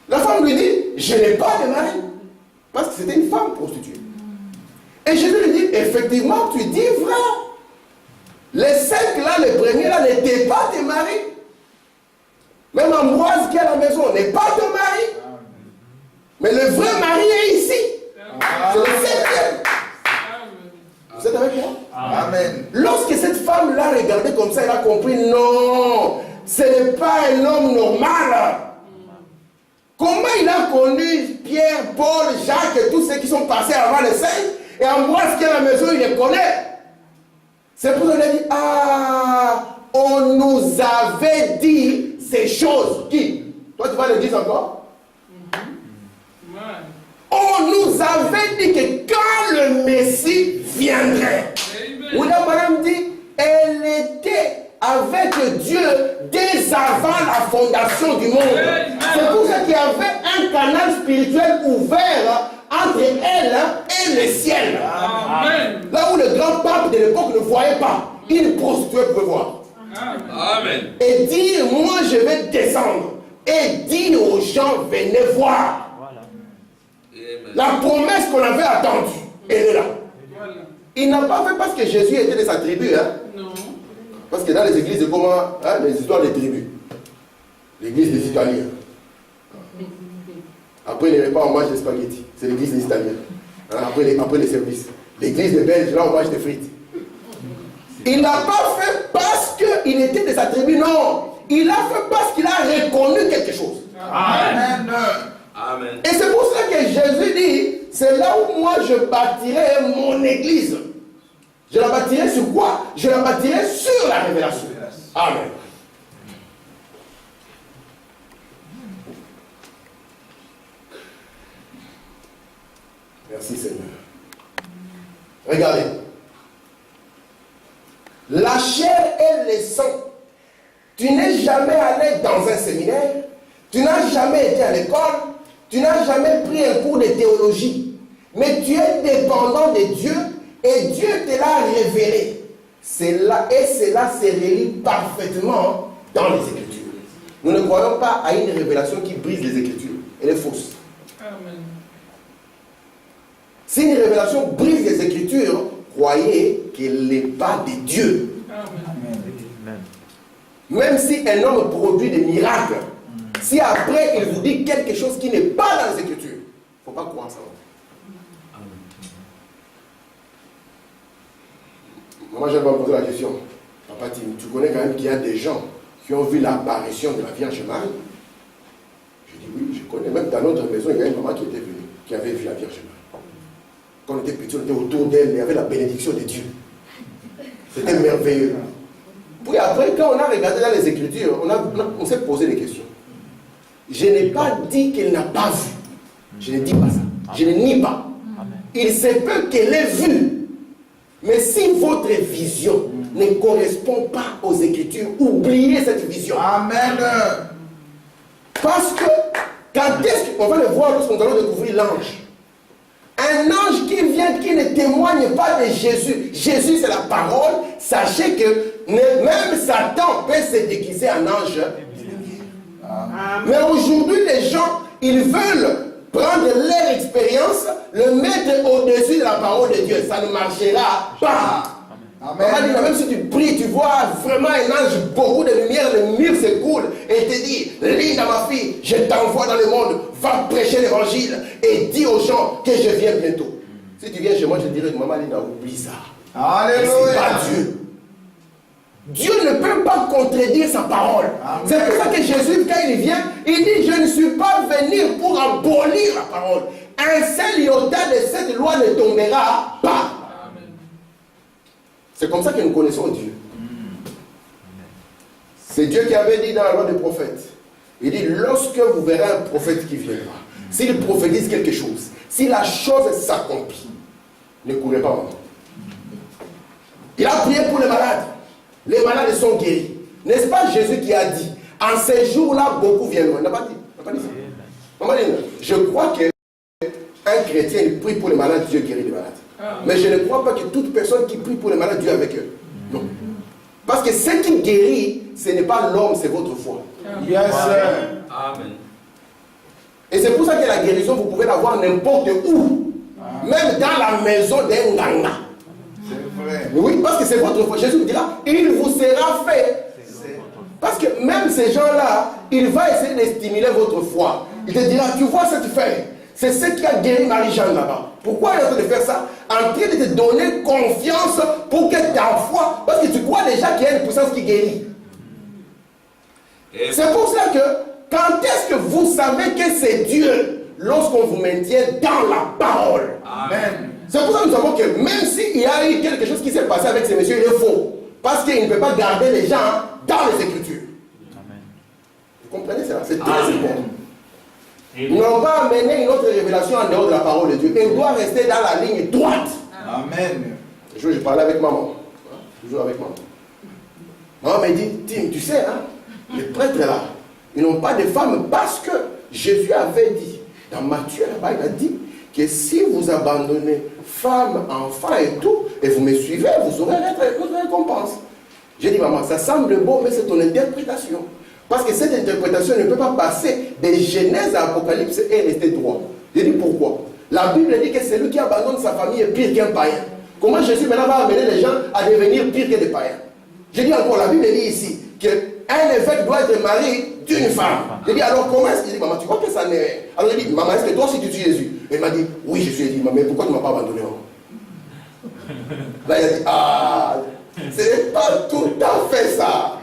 La femme lui dit, je n'ai pas de mari. Parce que c'était une femme prostituée. Et Jésus lui dit, effectivement, tu dis vrai. Les 5 là, les premiers là, n'étaient pas tes maris. Même Ambroise qui est à la maison n'est pas ton mari. Mais le vrai mari est ici. C'est le 5e. Vous êtes avec moi? Amen. Lorsque cette femme l'a regardé comme ça, elle a compris, non, ce n'est pas un homme normal. Comment il a connu Pierre, Paul, Jacques et tous ceux qui sont passés avant les saints, et Ambroise qui est à la maison, il les connaît. C'est pour ça qu'il a dit, ah, on nous avait dit ces choses. Qui? Toi, tu vas le dire encore? On nous avait dit que quand le Messie viendrait, William Branham dit, elle était avec Dieu dès avant la fondation du monde. C'est pour ça qu'il y avait un canal spirituel ouvert entre elle et le ciel. Amen. Là où le grand pape de l'époque ne voyait pas, une prostituée pouvait voir. Amen. Et dire, moi je vais descendre. Et dire aux gens, venez voir. La promesse qu'on avait attendue, elle est là. Il n'a pas fait parce que Jésus était de sa tribu. Hein? Non. Parce que dans les églises, c'est comment hein, les histoires des tribus. L'église des Italiens. Après les repas, on mange des spaghettis. C'est l'église des Italiens. Hein, après les services. L'église des Belges, là, on mange des frites. Il n'a pas fait parce qu'il était de sa tribu, non. Il a fait parce qu'il a reconnu quelque chose. Amen. Amen. Et c'est pour ça que Jésus dit, c'est là où moi je bâtirai mon église. Je la bâtirai sur quoi? Je la bâtirai sur la révélation. Amen. Merci Seigneur. Regardez. La chair et le sang. Tu n'es jamais allé dans un séminaire. Tu n'as jamais été à l'école. Tu n'as jamais pris un cours de théologie. Mais tu es dépendant de Dieu et Dieu te l'a révélé. Cela se relie parfaitement dans les Écritures. Nous ne croyons pas à une révélation qui brise les Écritures. Elle est fausse. Amen. Si une révélation brise les Écritures, croyez qu'elle n'est pas de Dieu. Amen. Même si un homme produit des miracles, si après il vous dit quelque chose qui n'est pas dans les Écritures, il ne faut pas croire ça. Moi, je vais me poser la question. Papa Tim, tu connais quand même qu'il y a des gens qui ont vu l'apparition de la Vierge Marie? Je dis oui, je connais, même dans notre maison, il y a une maman qui était venue, qui avait vu la Vierge Marie. Quand on était petit, on était autour d'elle, il y avait la bénédiction de Dieu. C'était merveilleux. Puis après, quand on a regardé dans les Écritures, on s'est posé des questions. Je n'ai pas dit qu'elle n'a pas vu. Je ne dis pas ça. Je ne nie pas. Il se peut qu'elle ait vu. Mais si votre vision ne correspond pas aux Écritures, oubliez cette vision. Amen. Parce que, quand est-ce qu'on va le voir lorsqu'on va découvrir l'ange? Un ange qui vient, qui ne témoigne pas de Jésus. Jésus, c'est la parole. Sachez que même Satan peut se déguiser en ange. Mais aujourd'hui, les gens, ils veulent prendre leur expérience, le mettre au-dessus de la parole de Dieu. Ça ne marchera pas. Amen. Même si tu pries, tu vois vraiment un ange, beaucoup de lumière, le mur s'écoule et te dit, Linda, ma fille, je t'envoie dans le monde, va prêcher l'évangile et dis aux gens que je viens bientôt. Si tu viens chez moi, je te dirais, maman Linda, oublie ça. Alléluia. C'est pas Dieu. Dieu ne peut pas contredire sa parole. C'est pour ça que Jésus, quand il vient, il dit, je ne suis pas venu pour abolir la parole. Un seul iota de cette loi ne tombera pas. C'est comme ça que nous connaissons Dieu. C'est Dieu qui avait dit dans la loi des prophètes. Il dit, lorsque vous verrez un prophète qui viendra, s'il prophétise quelque chose, si la chose s'accomplit, ne courez pas maintenant. Il a prié pour les malades. Les malades sont guéris. N'est-ce pas Jésus qui a dit, en ces jours-là, beaucoup viendront. Il n'a pas dit. Il n'a pas dit ça. Je crois qu'un chrétien, il prie pour les malades, Dieu guérit les malades. Mais je ne crois pas que toute personne qui prie pour les malades, Dieu est avec eux. Non. Parce que ce qui guérit, ce n'est pas l'homme, c'est votre foi. Yes, sir. Amen. Et c'est pour ça que la guérison, vous pouvez l'avoir n'importe où. Même dans la maison d'un ganga. C'est vrai. Oui, parce que c'est votre foi. Jésus vous dira, il vous sera fait. Parce que même ces gens-là, il va essayer de stimuler votre foi. Il te dira, tu vois cette feuille, c'est ce qui a guéri Marie-Jeanne là-bas. Pourquoi il est en train de faire ça? En train de te donner confiance pour que ta foi, parce que tu crois déjà qu'il y a une puissance qui guérit. C'est pour ça que, quand est-ce que vous savez que c'est Dieu? Lorsqu'on vous maintient dans la parole. Amen. C'est pour ça que nous savons que même s'il y a eu quelque chose qui s'est passé avec ces messieurs, il est faux. Parce qu'il ne peut pas garder les gens dans les Écritures. Amen. Vous comprenez ça? C'est très important. Ils n'ont pas amené une autre révélation en dehors de la parole de Dieu. Il doit rester dans la ligne droite. Amen. Un jour, je parlais avec maman. Toujours avec maman. Maman m'a dit, Tim, tu sais, hein, les prêtres là, ils n'ont pas de femmes parce que Jésus avait dit, dans Matthieu là-bas, il a dit que si vous abandonnez femmes, enfants et tout, et vous me suivez, vous aurez votre récompense. J'ai dit, maman, ça semble beau, mais c'est ton interprétation. Parce que cette interprétation ne peut pas passer de Genèse à Apocalypse et rester droit. J'ai dit pourquoi? La Bible dit que celui qui abandonne sa famille est pire qu'un païen. Comment Jésus maintenant va amener les gens à devenir pire que des païens? J'ai dit encore, la Bible dit ici qu'un évêque doit être marié d'une femme. J'ai dit alors comment est-ce qu'il dit, maman, tu crois que ça n'est... Alors j'ai dit, maman, est-ce que toi aussi tu tues Jésus? Elle m'a dit, oui, je suis. J'ai dit, mais pourquoi tu ne m'as pas abandonné? Là, il a dit, ah, ce n'est pas tout à fait ça.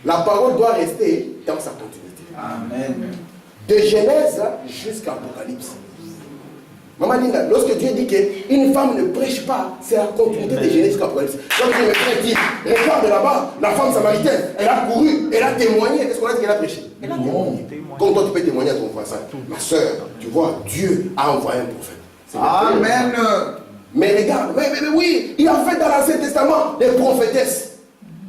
La parole doit rester dans sa continuité. Amen. De Genèse jusqu'à Apocalypse. Maman dit, lorsque Dieu dit qu'une femme ne prêche pas, c'est la continuité de Genèse jusqu'à Apocalypse. Comme dit, le frère dit, regarde là-bas, la femme samaritaine, elle a couru, elle a témoigné. Qu'est-ce qu'on a dit qu'elle a prêché? Elle a témoigné. Comme toi, tu peux témoigner à ton voisin. Ma soeur, tu vois, Dieu a envoyé un prophète. Amen. Mais regarde, mais oui, il a fait dans l'Ancien Testament des prophétesses.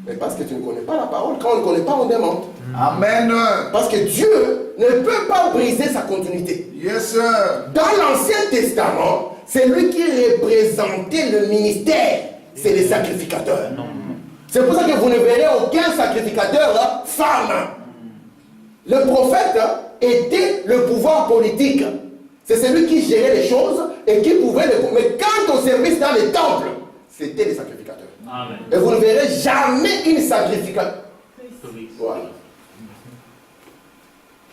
Mais parce que tu ne connais pas la parole, quand on ne connaît pas, on demande. Amen. Parce que Dieu ne peut pas briser sa continuité. Yes, sir. Dans l'Ancien Testament, c'est lui qui représentait le ministère, c'est les sacrificateurs. C'est pour ça que vous ne verrez aucun sacrificateur femme. Le prophète était le pouvoir politique. C'est celui qui gérait les choses et qui pouvait les... Mais quand on service dans les temples, c'était les sacrificateurs. Amen. Et vous ne verrez jamais une sacrificateur. Voilà.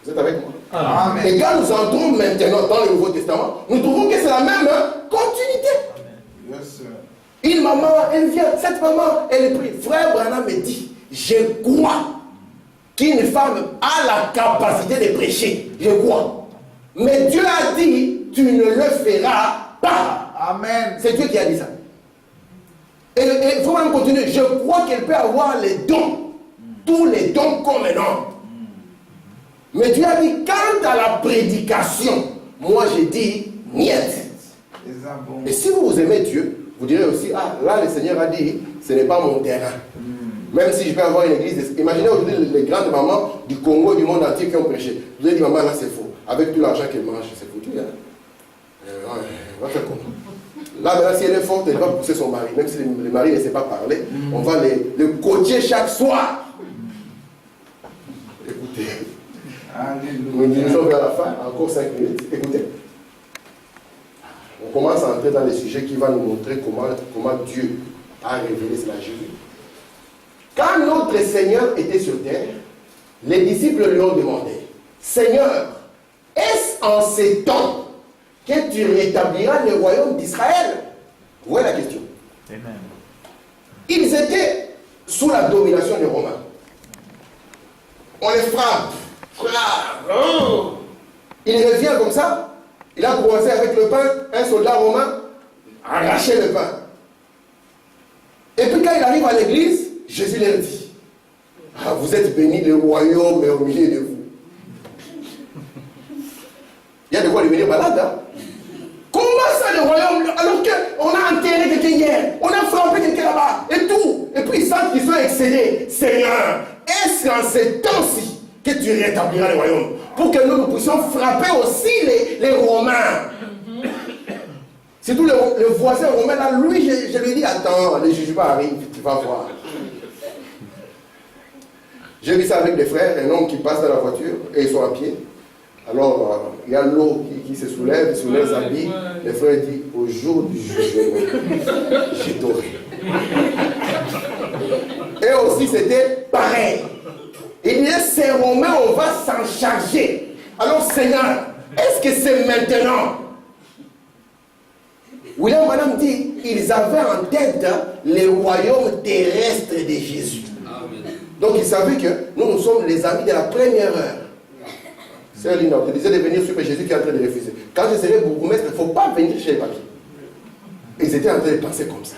Vous êtes avec moi? Amen. Et quand nous entrons maintenant dans le Nouveau Testament, nous trouvons que c'est la même continuité. Yes, sir. Une maman, elle vient, cette maman, elle prie. Frère Branham me dit, je crois qu'une femme a la capacité de prêcher. je crois. Mais Dieu a dit, tu ne le feras pas. Amen. C'est Dieu qui a dit ça. Et il faut même continuer. Je crois qu'elle peut avoir les dons. Tous les dons comme un homme. Mais Dieu a dit, quant à la prédication, moi j'ai dit, niet. Et si vous aimez Dieu, vous direz aussi, ah là le Seigneur a dit, ce n'est pas mon terrain. Même si je peux avoir une église, imaginez aujourd'hui les grandes mamans du Congo et du monde entier qui ont prêché. Vous avez dit, maman, là c'est faux. Avec tout l'argent qu'elle mange, c'est foutu. Hein? On va faire comment? Là, maintenant, si elle est forte, elle va pousser son mari. Même si le mari ne sait pas parler, on va le coacher chaque soir. Écoutez. Nous disons vers la fin, encore 5 minutes. Écoutez. On commence à entrer dans les sujets qui vont nous montrer comment Dieu a révélé cela à Jésus. Quand notre Seigneur était sur terre, les disciples lui ont demandé, Seigneur, est-ce en ces temps que tu rétabliras le royaume d'Israël? Vous voyez la question. Amen. Ils étaient sous la domination des Romains. On les frappe. Oh. Il revient comme ça. Il a commencé avec le pain. Un soldat romain a arraché le pain. Et puis quand il arrive à l'église, Jésus leur dit, ah, vous êtes bénis, le royaume est au milieu de vous. Il y a de quoi devenir malade, hein? Comment ça, le royaume, alors qu'on a enterré quelqu'un hier, on a frappé quelqu'un là-bas, et tout. Et puis ils sentent qu'ils sont excédés. Seigneur, est-ce qu'en ces temps-ci que tu rétabliras le royaume, pour que nous puissions frapper aussi les Romains? Surtout le voisin romain, là, lui, je lui dis, attends, les jugements arrivent, tu vas voir. J'ai vu ça avec des frères, un homme qui passe dans la voiture, et ils sont à pied. Alors, il y a l'eau qui se soulève sur leurs habits. Les frères disent, au jour du jugement, j'ai doré. Et aussi, c'était pareil. Il disait, ces Romains, on va s'en charger. Alors, Seigneur, est-ce que c'est maintenant? William Branham dit, ils avaient en tête le royaume terrestre de Jésus. Amen. Donc, ils savaient que nous sommes les amis de la première heure. Sœur Lina, on te disait de venir suivre Jésus qui est en train de refuser. Quand je serai bourgmestre, il ne faut pas venir chez les papiers. Ils étaient en train de penser comme ça.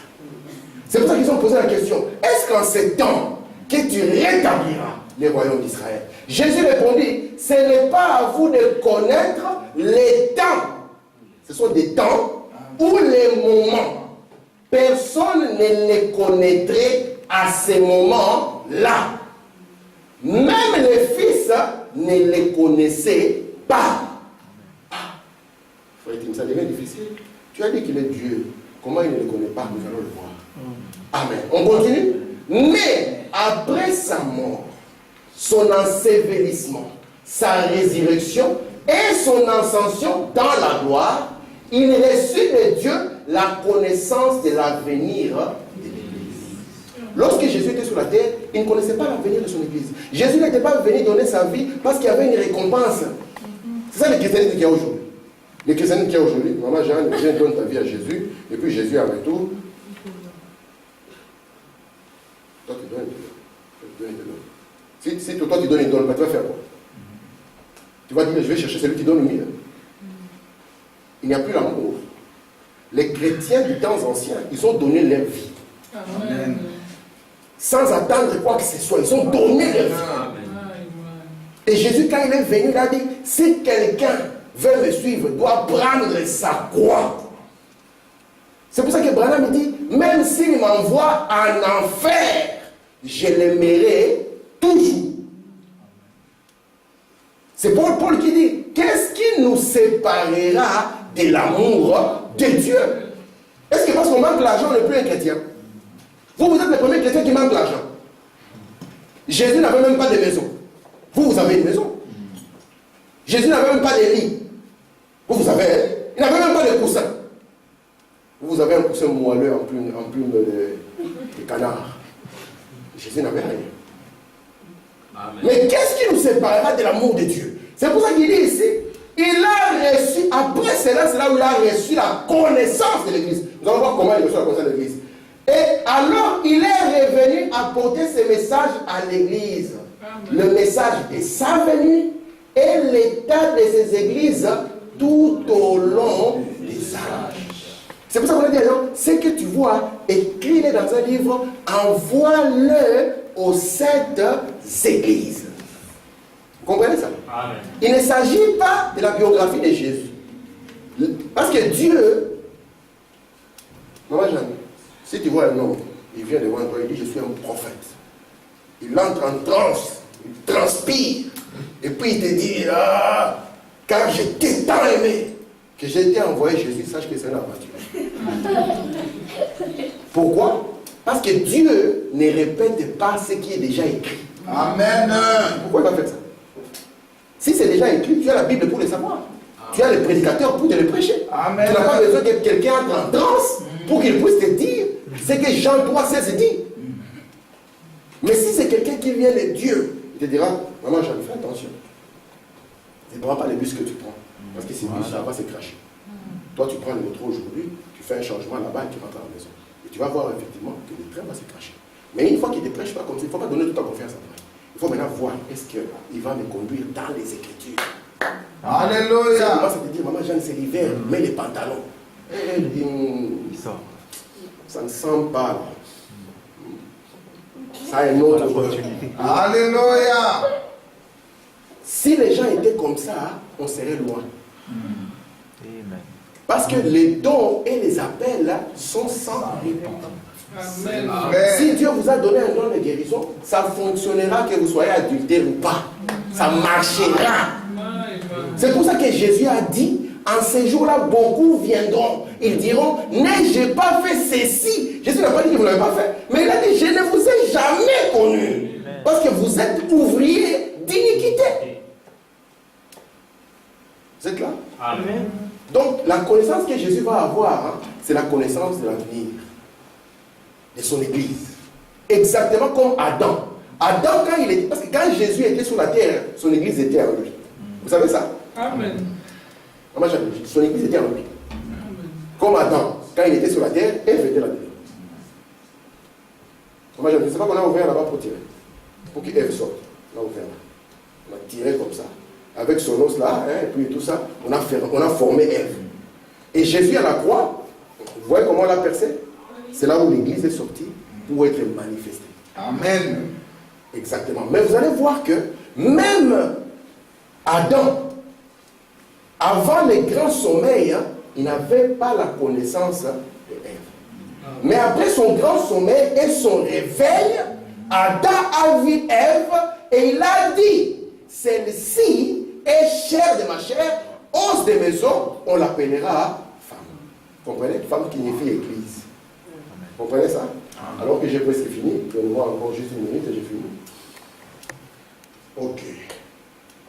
C'est pour ça qu'ils ont posé la question, est-ce qu'en ces temps que tu rétabliras le royaume d'Israël? Jésus répondit, ce n'est pas à vous de connaître les temps. Ce sont des temps ou les moments. Personne ne les connaîtrait à ces moments-là. Même les fils ne les connaissaient pas. Frère, ça devient difficile. Tu as dit qu'il est Dieu. Comment il ne le connaît pas? Nous allons le voir. Amen. On continue. Mais après sa mort, son ensevelissement, sa résurrection et son ascension dans la gloire, il reçut de Dieu la connaissance de l'avenir de l'Église. Lorsque Jésus était sur la terre, il ne connaissait pas l'avenir de son Église. Jésus n'était pas venu donner sa vie parce qu'il y avait une récompense. C'est ça le christianisme qu'il y a aujourd'hui. Le christianisme qu'il y a aujourd'hui, maman Jeanne, viens donne ta vie à Jésus, et puis Jésus à retour. Toi tu donnes, tu donnes. Si toi tu donnes une donne, tu vas faire quoi? Tu vas dire, je vais chercher celui qui donne le mieux. Il n'y a plus l'amour. Les chrétiens du temps ancien, ils ont donné leur vie. Amen. Sans attendre quoi que ce soit, ils ont donné leur vie. Amen. Et Jésus, quand il est venu, il a dit, si quelqu'un veut me suivre, doit prendre sa croix. C'est pour ça que Branham dit, même s'il m'envoie en enfer, je l'aimerai toujours. C'est Paul qui dit, qu'est-ce qui nous séparera de l'amour de Dieu? Est-ce que parce qu'on manque l'argent, on n'est plus un chrétien? Vous êtes le premier chrétien qui manque l'argent. Jésus n'avait même pas de maison. Vous avez une maison. Jésus n'avait même pas de lit. Vous avez, il n'avait même pas de coussin. Vous avez un coussin moelleux en plume de canard. Jésus n'avait rien. Amen. Mais qu'est-ce qui nous séparera de l'amour de Dieu? C'est pour ça qu'il dit ici, il a reçu, après cela, c'est là où il a reçu la connaissance de l'Église. Nous allons voir comment il a reçu la connaissance de l'Église. Et alors, il est revenu apporter ce message à l'Église. Le message de sa venue et l'état de ces églises tout au long des âges. C'est pour ça qu'on a dit, ce que tu vois, écris-le dans un livre, envoie-le aux 7 églises. Vous comprenez ça? Amen. Il ne s'agit pas de la biographie de Jésus. Parce que Dieu, Maman Jeanne, si tu vois un homme, il vient devant toi, il dit, je suis un prophète. Il entre en transe, il transpire, et puis il te dit, ah, car je t'ai tant aimé, que j'ai été envoyé Jésus, sache que c'est une aventure. Pourquoi? Parce que Dieu ne répète pas ce qui est déjà écrit. Amen. Pourquoi il va faire ça? Si c'est déjà écrit, tu as la Bible pour le savoir. Tu as les prédicateurs pour te le prêcher. Amen. Tu n'as pas besoin que quelqu'un entre en transe pour qu'il puisse te dire ce que Jean 3,16 dit. Mais si c'est quelqu'un qui vient de Dieu, il te dira, maman, j'en fais attention. Ne prends pas les bus que tu prends. Parce que ces bus, ça va se cracher. Toi, tu prends le métro aujourd'hui, tu fais un changement là-bas et tu rentres à la maison. Et tu vas voir effectivement que le train va se cracher. Mais une fois qu'il ne te prêche pas comme ça, il ne faut pas donner toute ta confiance à toi. Il faut maintenant voir, est-ce qu'il va me conduire dans les Écritures. Alléluia. Moi, ça te dit, maman Jeanne, c'est l'hiver, mets les pantalons. Elle dit, ça ne sent pas. Là. Ça a une autre opportunité. Alléluia. Si les gens étaient comme ça, on serait loin. Amen. Parce que les dons et les appels là, sont sans répondre. Amen. Si Dieu vous a donné un don de guérison, ça fonctionnera que vous soyez adultère ou pas. Ça marchera. C'est pour ça que Jésus a dit, en ces jours-là, beaucoup viendront. Ils diront, n'ai-je pas fait ceci? Jésus n'a pas dit que vous ne l'avez pas fait. Mais il a dit, je ne vous ai jamais connu. Parce que vous êtes ouvriers d'iniquité. Vous êtes là? Amen. Donc, la connaissance que Jésus va avoir, hein, c'est la connaissance de l'avenir, de son Église. Exactement comme Adam. Adam, quand il était... Parce que quand Jésus était sur la terre, son Église était en lui. Vous savez ça? Amen. Son Église était en lui. Comme Adam, quand il était sur la terre, Ève était là-dedans. Je ne sais pas qu'on a ouvert là-bas pour tirer. Pour qu'Ève sorte. On a ouvert là. On a tiré comme ça. Avec son os là, hein, et puis tout ça, on a formé Ève. Et Jésus à la croix, vous voyez comment on l'a percé? C'est là où l'Église est sortie pour être manifestée. Amen. Exactement. Mais vous allez voir que même Adam, avant le grand sommeil, hein, il n'avait pas la connaissance de Ève. Mais après son grand sommeil et son réveil, Adam a vu Ève et il a dit, celle-ci est chair de ma chair, os de maison, on l'appellera femme. Comprenez? Femme qui signifie église. Comprenez ça? Alors que j'ai presque fini, donnez-moi encore juste une minute et j'ai fini. Ok.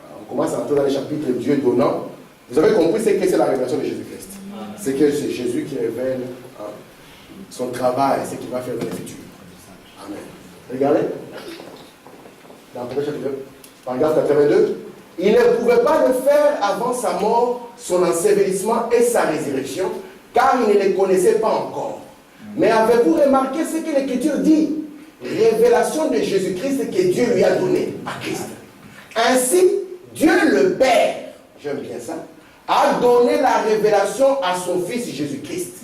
Alors, on commence à entrer dans le chapitre Dieu donnant. Vous avez compris ce que c'est la révélation de Jésus-Christ. C'est que c'est Jésus qui révèle son travail, ce qu'il va faire dans le futur. Amen. Regardez. Dans le premier chapitre, paragraphe 82. Il ne pouvait pas le faire avant sa mort, son ensevelissement et sa résurrection, car il ne les connaissait pas encore. Mais avez-vous remarqué ce que l'Écriture dit? Révélation de Jésus-Christ que Dieu lui a donné à Christ. Ainsi, Dieu le Père, j'aime bien ça, a donné la révélation à son Fils Jésus-Christ.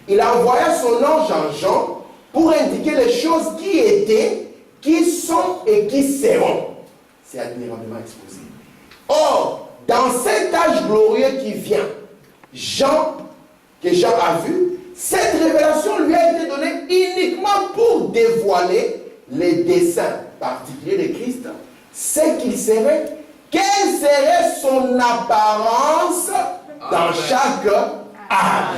Il a envoyé son ange en Jean pour indiquer les choses qui étaient, qui sont et qui seront. C'est admirablement exposé. Or, dans cet âge glorieux qui vient, que Jean a vu, cette révélation lui a été donnée uniquement pour dévoiler les desseins particuliers de Christ, ce qu'il serait, quelle serait son apparence dans chaque âge.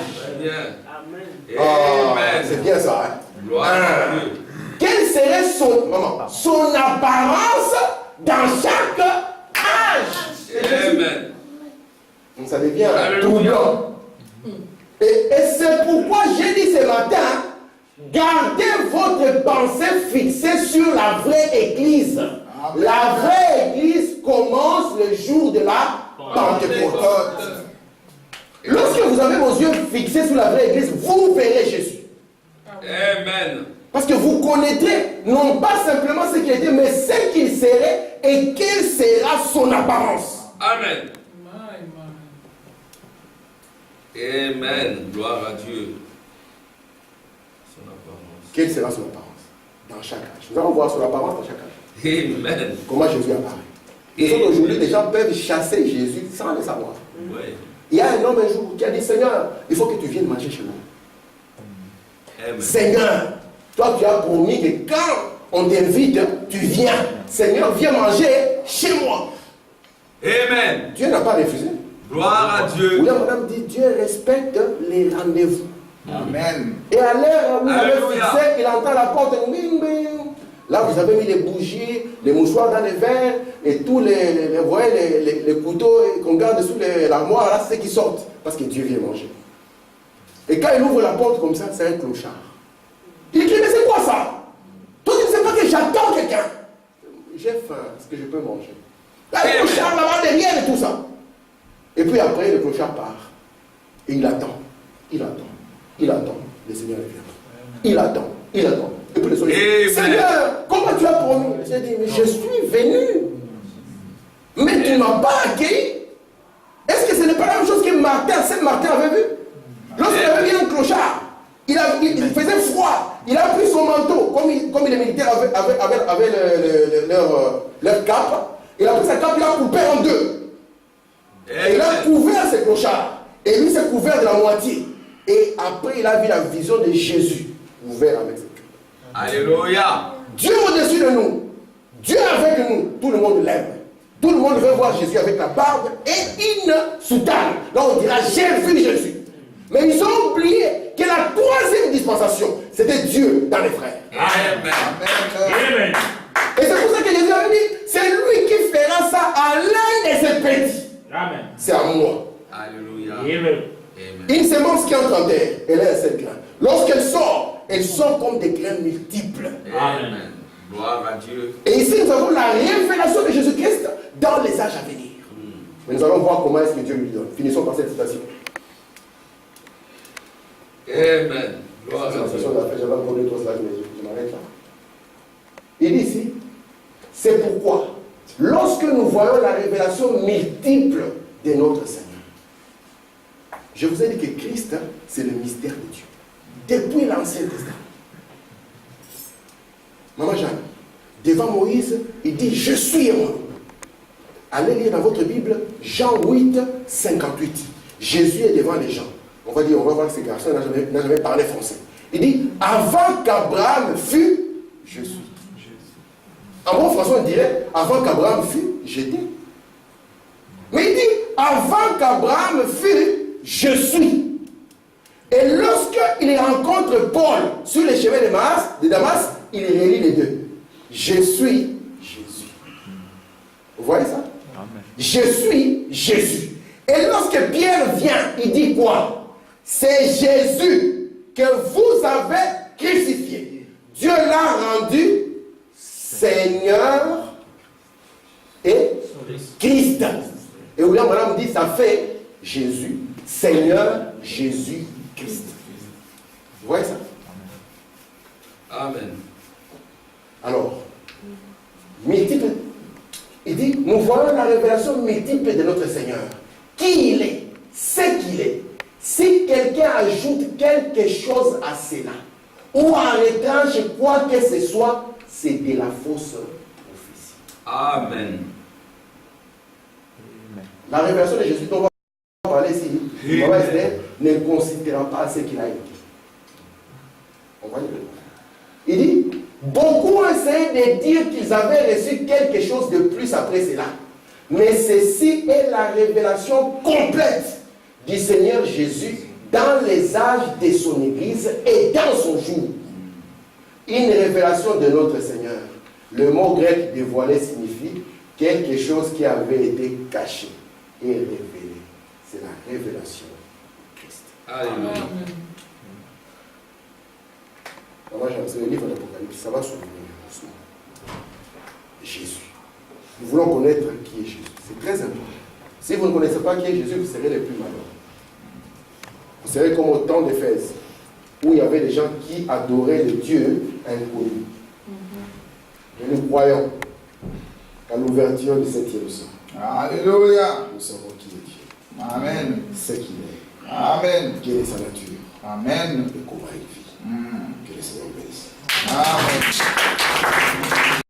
Amen. C'est bien ça, hein? Gloire à Dieu. Quelle serait son apparence dans chaque âge? Amen. Donc ça devient Alléluia. troublant. Et c'est pourquoi j'ai dit ce matin, gardez votre pensée fixée sur la vraie Église. Amen. La vraie Église commence le jour de la Pentecôte. Lorsque vous avez vos yeux fixés sur la vraie Église, vous verrez Jésus. Amen. Parce que vous connaîtrez non pas simplement ce qu'il était, mais ce qu'il serait et quelle sera son apparence. Amen. Amen. Gloire à Dieu. Son apparence. Quelle sera son apparence dans chaque âge? Nous allons voir son apparence dans chaque âge. Amen. Comment Jésus apparaît. Les autres aujourd'hui, les gens peuvent chasser Jésus sans le savoir. Ouais. Il y a un homme un jour qui a dit, Seigneur, il faut que tu viennes manger chez moi. Amen. Seigneur, toi tu as promis que quand on t'invite, tu viens. Seigneur, viens manger chez moi. Amen. Dieu n'a pas refusé. Gloire à Dieu. Oui, madame dit, Dieu respecte les rendez-vous. Amen. Et à l'heure où vous avez Alléluia. fixé, il entend la porte. Bing, bing. Là, vous avez mis les bougies, les mouchoirs dans les verres et tous les couteaux qu'on garde sous l'armoire. Là, c'est ceux qui sortent parce que Dieu vient manger. Et quand il ouvre la porte comme ça, c'est un clochard. Il dit, mais c'est quoi ça? Toi, tu ne sais pas que j'attends quelqu'un. J'ai faim, est-ce que je peux manger? Là, le clochard là-bas derrière et tout ça. Et puis après, le clochard part. Et il attend. Il attend. Il attend. Le Seigneur vient. Il attend. Il attend. Et puis le soleil dit, Seigneur, comment tu as promis? Le Seigneur dit, mais je suis venu. Mais tu ne m'as pas accueilli. Est-ce que ce n'est pas la même chose que Martin, Saint Martin avait vu? Lorsqu'il avait vu un clochard, il faisait froid. Il a pris son manteau, comme les militaires avaient leur cape. Il a pris sa cape, il a coupé en deux. Et il a couvert ce clochard. Et lui s'est couvert de la moitié. Et après, il a vu la vision de Jésus ouvert avec cette cape. Alléluia. Dieu au-dessus de nous. Dieu avec nous. Tout le monde l'aime. Tout le monde veut voir Jésus avec la barbe et une soutane. Là, on dira, j'ai vu Jésus. Mais ils ont oublié que la troisième dispensation, c'était Dieu dans les frères. Amen. Amen. Et c'est pour ça que Jésus avait dit, c'est lui qui fera ça à l'un de ses petits. Amen. C'est à moi. Alléluia. Amen. Amen. Une semence qui entre en terre, elle a un seul grain. Lorsqu'elle sort comme des grains multiples. Amen. Gloire à Dieu. Et ici, nous avons la révélation de Jésus-Christ dans les âges à venir. Mais nous allons voir comment est-ce que Dieu lui donne. Finissons par cette citation. Amen. Gloire à Dieu. J'avais encore 2 3 slides, mais je m'arrête là. Il dit ici, c'est pourquoi, lorsque nous voyons la révélation multiple de notre Seigneur, je vous ai dit que Christ, c'est le mystère de Dieu. Depuis l'Ancien Testament. Maman Jeanne, devant Moïse, il dit, je suis moi. Allez lire dans votre Bible, Jean 8, 58. Jésus est devant les gens. On va voir que ces garçons n'a jamais parlé français. Il dit, avant qu'Abraham fût, je suis. En bon français, on dirait, avant qu'Abraham fût, j'étais. Mais il dit, avant qu'Abraham fût, je suis. Et lorsqu'il rencontre Paul sur les chemins de Damas, il relie les deux. Je suis Jésus. Vous voyez ça? Amen. Je suis Jésus. Et lorsque Pierre vient, il dit quoi? C'est Jésus que vous avez crucifié. Dieu l'a rendu Seigneur et Christ. Et William Branham dit, ça fait Jésus, Seigneur, Jésus, Christ. Vous voyez ça? Amen. Alors, multiple. Il dit, nous voyons la révélation multiple de notre Seigneur. Qui il est, ce qu'il est. Si quelqu'un ajoute quelque chose à cela, ou en retranche quoi que ce soit, c'est de la fausse prophétie. Amen. La révélation de Jésus dont on va parler ici, ne considérera pas ce qu'il a été. On va y revenir. Il dit, beaucoup ont essayé de dire qu'ils avaient reçu quelque chose de plus après cela. Mais ceci est la révélation complète du Seigneur Jésus dans les âges de son Église et dans son jour. Une révélation de notre Seigneur. Le mot grec dévoilé signifie quelque chose qui avait été caché et révélé. C'est la révélation de Christ. Alléluia. Moi, c'est le livre de l'Apocalypse, ça va s'ouvrir doucement. Jésus. Nous voulons connaître qui est Jésus. C'est très important. Si vous ne connaissez pas qui est Jésus, vous serez les plus malheureux. Vous serez comme au temps d'Éphèse, où il y avait des gens qui adoraient le Dieu inconnu. Et nous croyons qu'à l'ouverture du 7e sang, Alléluia. Nous savons qui est Dieu. Amen. C'est qui il est. Amen. Quelle est sa nature. Amen. Et comment il vit.